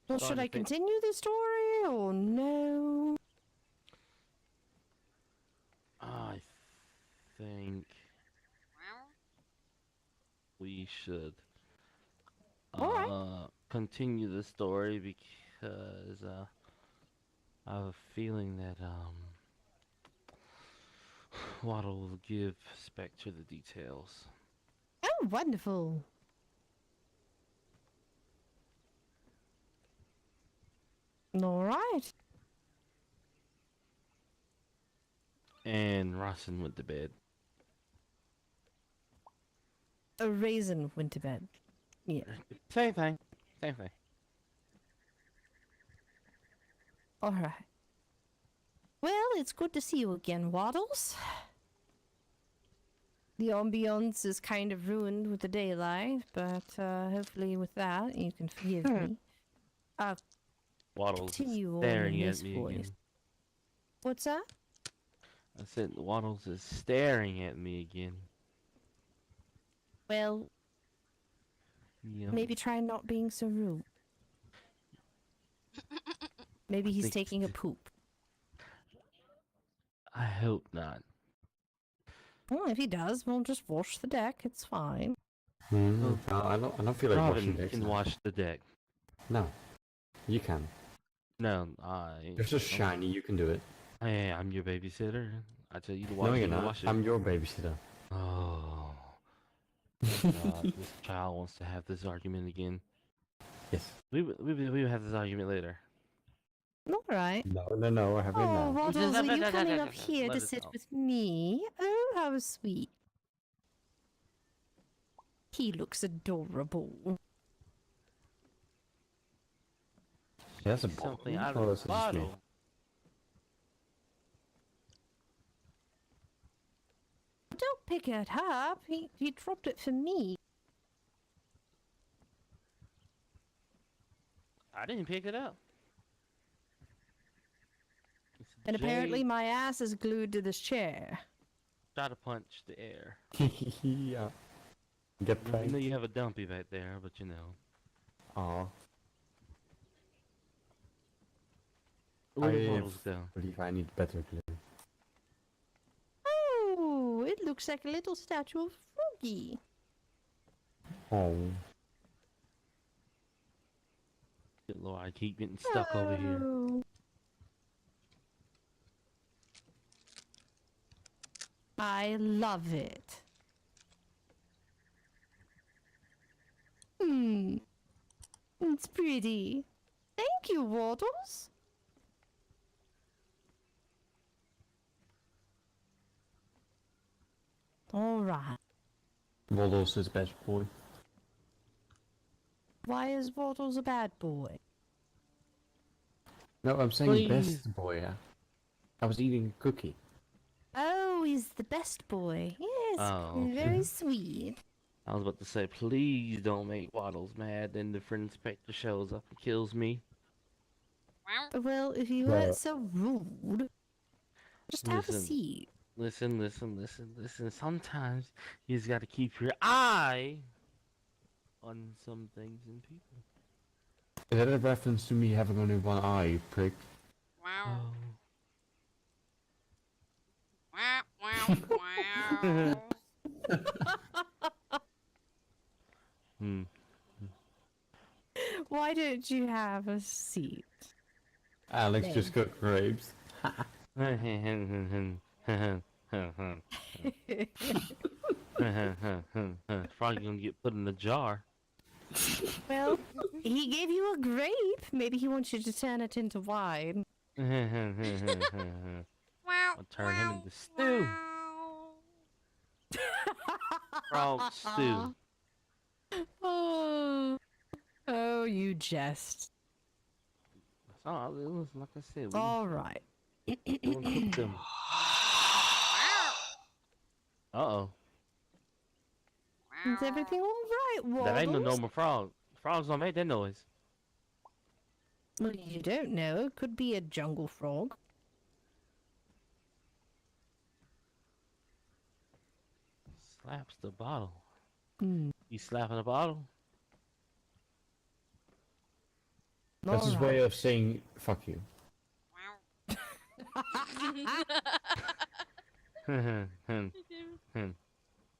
D: Well, should
E: Starting
D: I
E: to think.
D: continue the story or no?
E: I think
A: Wow.
E: we should
D: Alright.
E: continue the story because I have a feeling that Waddle will give Spectre the details.
D: Oh, wonderful. Alright.
E: And Rossin went to bed.
D: a raisin went to bed. Yeah.
E: Same thing. Same thing.
D: All right. Well, it's good to see you again, Waddles. The ambiance is kind of ruined with the daylight, but hopefully with that you can forgive me.
E: Waddles is
D: Continue on
E: staring
D: in
E: at
D: this
E: me
D: voice.
E: again.
D: What's that?
E: I said Waddles is staring at me again.
D: Well,
E: Yep.
D: maybe try not being so rude. Maybe he's
E: Think-
D: taking a poop.
E: I hope not.
D: Well, if he does, we'll just wash the deck. It's fine.
B: No, I don't feel like washing
E: Robin
B: decks
E: can
B: now.
E: wash the deck.
B: No, you can.
E: No, I.
B: You're so shiny, you can do it.
E: Hey, I'm your babysitter. I tell you to wash
B: No,
E: it.
B: you're
E: you
B: not.
E: wash it.
B: I'm your babysitter.
E: Oh. God, this child wants to have this argument again.
B: Yes.
E: We will have this argument later.
D: All right.
B: No, we're having it
D: Oh,
B: now.
D: Waddles, are you coming up here
E: Let
D: to
E: us
D: sit
E: know.
D: with me? Oh, how sweet. He looks adorable.
B: That's a
E: Something
B: bottle.
E: out
B: Oh,
E: of
B: that's
E: the
B: just me.
E: bottle.
D: Don't pick it up. He dropped it for me.
E: I didn't pick it up. It's
D: And apparently
E: Jay
D: my ass is glued to this chair.
E: try to punch the air.
B: Yeah. Get
E: I know
B: pranked.
E: you have a dumpy back there, but you know.
B: Aw.
E: Where
B: I
E: the bottles go?
B: believe I need better glue.
D: Oh, it looks like a little statue of Froggy.
B: Oh.
E: Good Lord, I keep getting stuck over here.
D: Oh. I love it. It's pretty. Thank you, Waddles. All right.
B: Waddles is best boy.
D: Why is Waddles a bad boy?
B: No, I'm saying
E: Please.
B: best boy. I was eating a cookie.
D: Oh, he's the best boy. Yes,
E: Oh, okay.
D: very sweet.
E: I was about to say, please don't make Waddles mad. Then the friend inspector shows up and kills me.
A: Wow.
D: Well, if you
B: Well-
D: weren't so rude, just have a
E: Listen.
D: seat.
E: Listen. Sometimes you just gotta keep your eye on some things and people.
B: Is that a reference to me having only one eye, you prick?
A: Wow.
E: Oh.
A: Wow. Wow. Wow.
E: Hmm.
D: Why don't you have a seat?
B: Alex
D: Thanks.
B: just got grapes.
E: Froggy gonna get put in a jar.
D: Well, he gave you a grape. Maybe he wants you to turn it into wine.
E: I'll
A: Wow.
E: turn him into stew. Frog stew.
D: Oh, you jest.
E: That's all. Listen, like I said, we
D: All right.
E: gonna cook them. Uh-oh.
D: Is everything all right, Waddles?
E: That ain't no normal frog. Frogs don't make that noise.
D: Well, you don't know. It could be a jungle frog.
E: Slaps the bottle.
D: Hmm.
E: You slapping the bottle?
B: That's his
D: All
B: way
D: right.
B: of saying fuck you.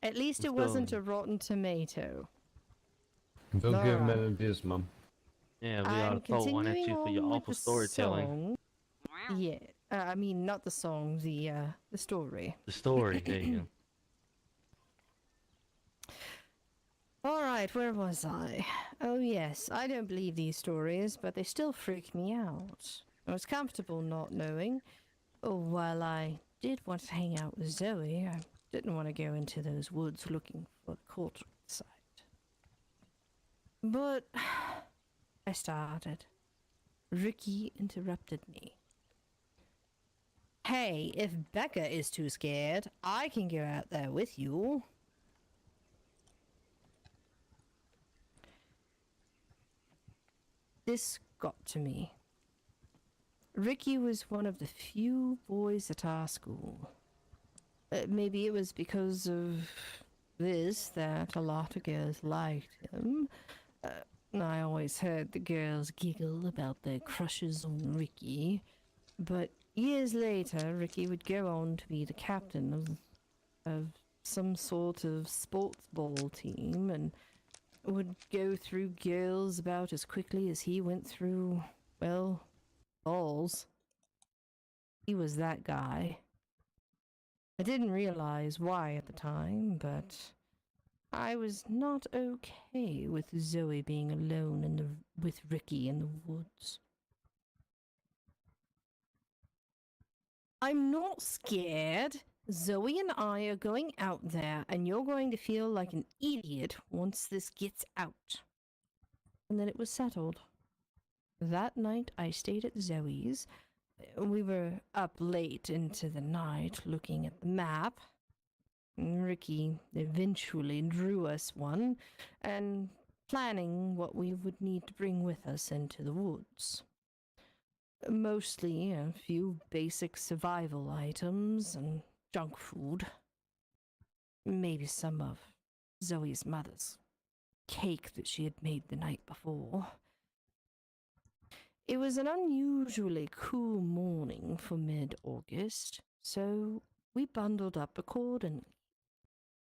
D: At least it
E: Let's
D: wasn't
E: go.
D: a rotten tomato.
B: Don't give him
D: Alright.
B: an abuse, mum.
E: Yeah, we
D: I'm
E: ought to throw one at you
D: continuing
E: for your
D: on with
E: awful
D: the
E: storytelling.
D: song. Yeah, I mean not the song, the story.
E: The story, there you go.
D: All right, where was I? Oh yes, I don't believe these stories, but they still freak me out. I was comfortable not knowing. Oh, while I did want to hang out with Zoe, I didn't want to go into those woods looking for the sight. But I started. Ricky interrupted me. Hey, if Becca is too scared, I can go out there with you. This got to me. Ricky was one of the few boys at our school. Maybe it was because of this that a lot of girls liked him. I always heard the girls giggle about their crushes on Ricky, but years later, Ricky would go on to be the captain of some sort of sports ball team and would go through girls about as quickly as he went through, well, balls. He was that guy. I didn't realize why at the time, but I was not okay with Zoe being alone with Ricky in the woods. I'm not scared. Zoe and I are going out there, and you're going to feel like an idiot once this gets out. And then it was settled. That night, I stayed at Zoe's. We were up late into the night looking at the map. Ricky eventually drew us one, and planning what we would need to bring with us into the woods. Mostly a few basic survival items and junk food. Maybe some of Zoe's mother's cake that she had made the night before. It was an unusually cool morning for mid-August, so we bundled up accordingly.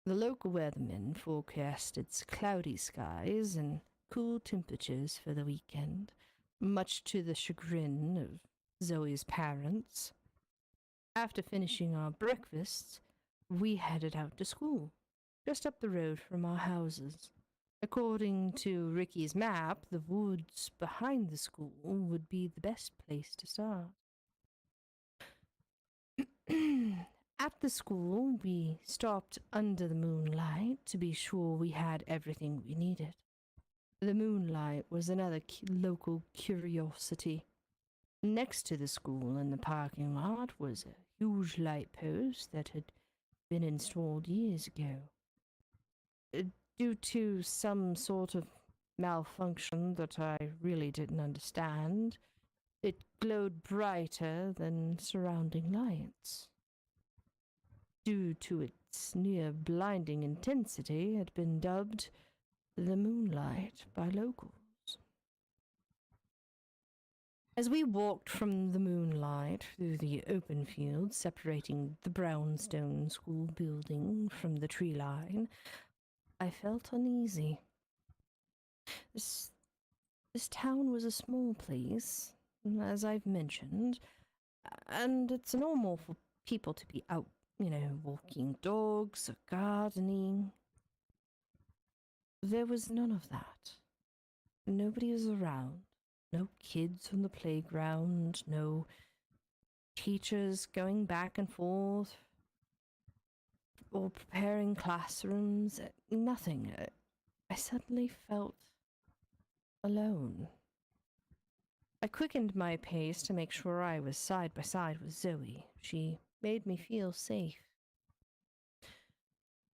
D: The local weatherman forecasted cloudy skies and cool temperatures for the weekend, much to the chagrin of Zoe's parents. After finishing our breakfasts, we headed out to school, just up the road from our houses. According to Ricky's map, the woods behind the school would be the best place to start. At the school, we stopped under the moonlight to be sure we had everything we needed. The moonlight was another local curiosity. Next to the school in the parking lot was a huge light post that had been installed years ago. Due to some sort of malfunction that I really didn't understand, it glowed brighter than surrounding lights. Due to its near blinding intensity, it had been dubbed the Moonlight by locals. As we walked from the moonlight through the open field separating the brownstone school building from the tree line, I felt uneasy. This town was a small place, as I've mentioned, and it's normal for people to be out, walking dogs or gardening. There was none of that. Nobody was around. No kids on the playground, no teachers going back and forth or preparing classrooms, nothing. I suddenly felt alone. I quickened my pace to make sure I was side by side with Zoe. She made me feel safe.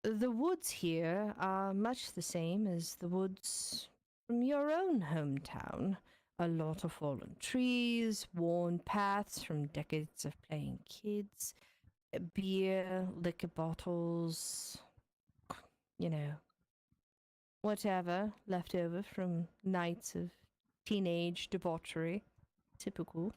D: The woods here are much the same as the woods from your own hometown. A lot of fallen trees, worn paths from decades of playing kids, beer, liquor bottles, whatever left over from nights of teenage debauchery. Typical.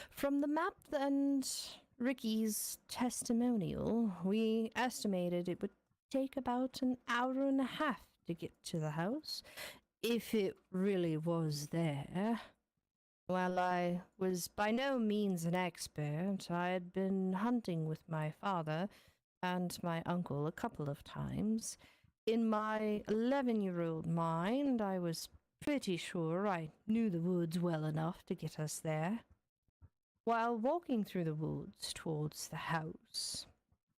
D: From the map and Ricky's testimonial, we estimated it would take about an hour and a half to get to the house, if it really was there. While I was by no means an expert, I had been hunting with my father and my uncle a couple of times. In my 11-year-old mind, I was pretty sure I knew the woods well enough to get us there. While walking through the woods towards the house,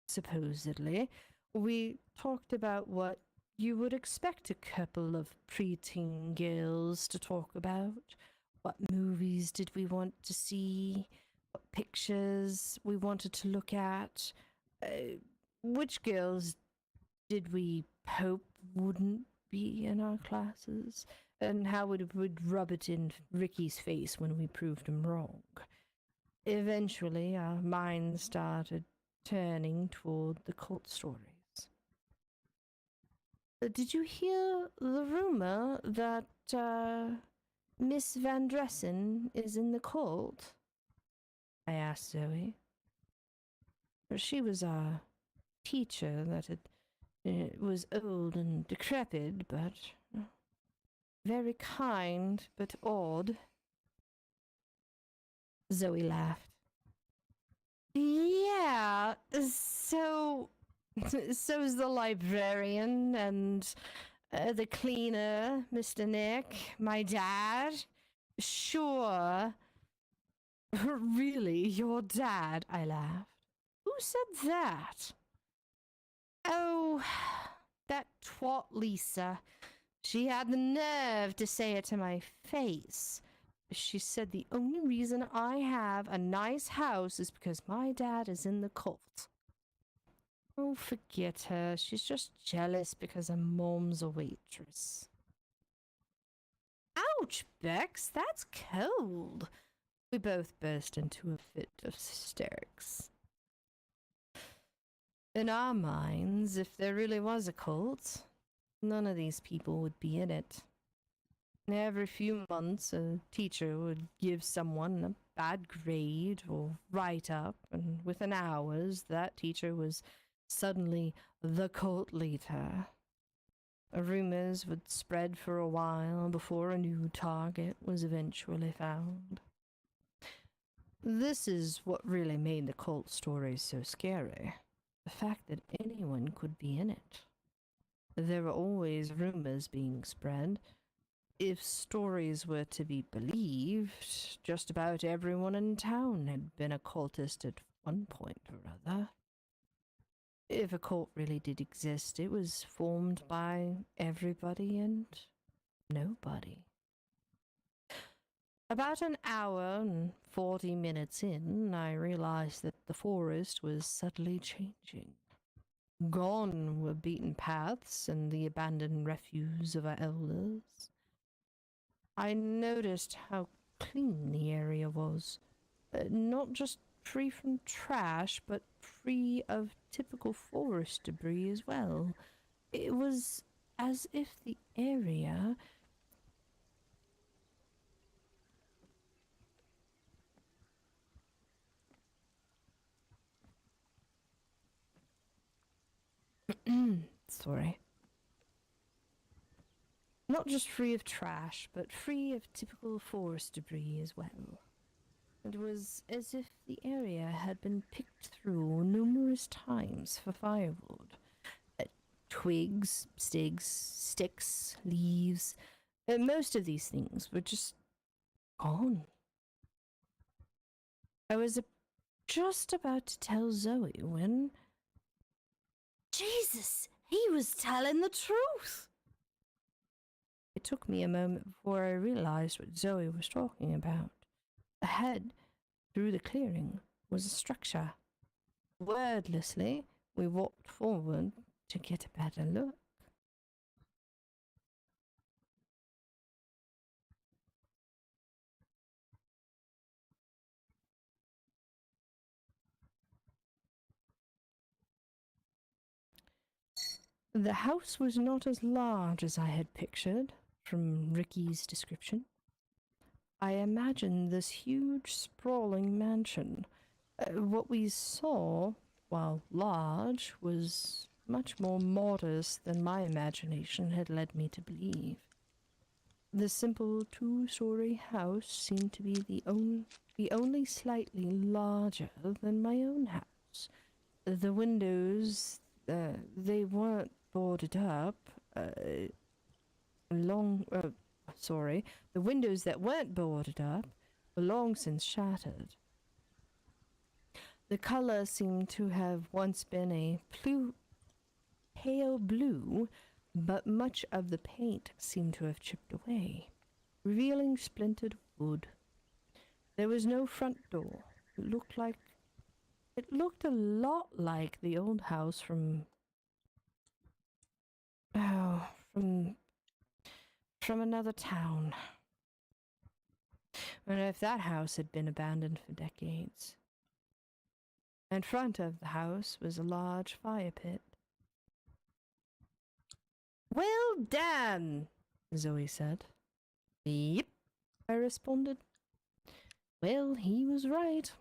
D: supposedly, we talked about what you would expect a couple of preteen girls to talk about. What movies did we want to see? What pictures we wanted to look at? Which girls did we hope wouldn't be in our classes? And how it would rub it in Ricky's face when we proved him wrong. Eventually, our minds started turning toward the cult stories. Did you hear the rumor that Miss Van Dressen is in the cult? I asked Zoe. She was our teacher that was old and decrepit, but very kind, but odd. Zoe laughed. Yeah, so's the librarian and the cleaner, Mr. Nick, my dad. Sure. Really, your dad? I laughed. Who said that? Oh, that twat Lisa. She had the nerve to say it to my face. She said the only reason I have a nice house is because my dad is in the cult. Oh, forget her. She's just jealous because her mom's a waitress. Ouch, Bex, that's cold. We both burst into a fit of hysterics. In our minds, if there really was a cult, none of these people would be in it. Every few months, a teacher would give someone a bad grade or write-up, and within hours, that teacher was suddenly the cult leader. Rumors would spread for a while before a new target was eventually found. This is what really made the cult stories so scary. The fact that anyone could be in it. There were always rumors being spread. If stories were to be believed, just about everyone in town had been a cultist at one point or other. If a cult really did exist, it was formed by everybody and nobody. About an hour and 40 minutes in, I realized that the forest was subtly changing. Gone were beaten paths and the abandoned refuse of our elders. I noticed how clean the area was. Not just free from trash, but free of typical forest debris as well. It was as if the area sorry. Not just free of trash, but free of typical forest debris as well. It was as if the area had been picked through numerous times for firewood. Twigs, sticks, leaves. Most of these things were just gone. I was just about to tell Zoe when... Jesus, he was telling the truth! It took me a moment before I realized what Zoe was talking about. Ahead, through the clearing, was a structure. Wordlessly, we walked forward to get a better look. The house was not as large as I had pictured from Ricky's description. I imagined this huge, sprawling mansion. What we saw, while large, was much more modest than my imagination had led me to believe. The simple two-story house seemed to be the only slightly larger than my own house. The windows, they weren't boarded up. The windows that weren't boarded up were long since shattered. The color seemed to have once been a pale blue, but much of the paint seemed to have chipped away, revealing splintered wood. There was no front door. It looked a lot like the old house from another town. I wonder if that house had been abandoned for decades. In front of the house was a large fire pit. Well done, Zoe said. Yep, I responded. Well, he was right.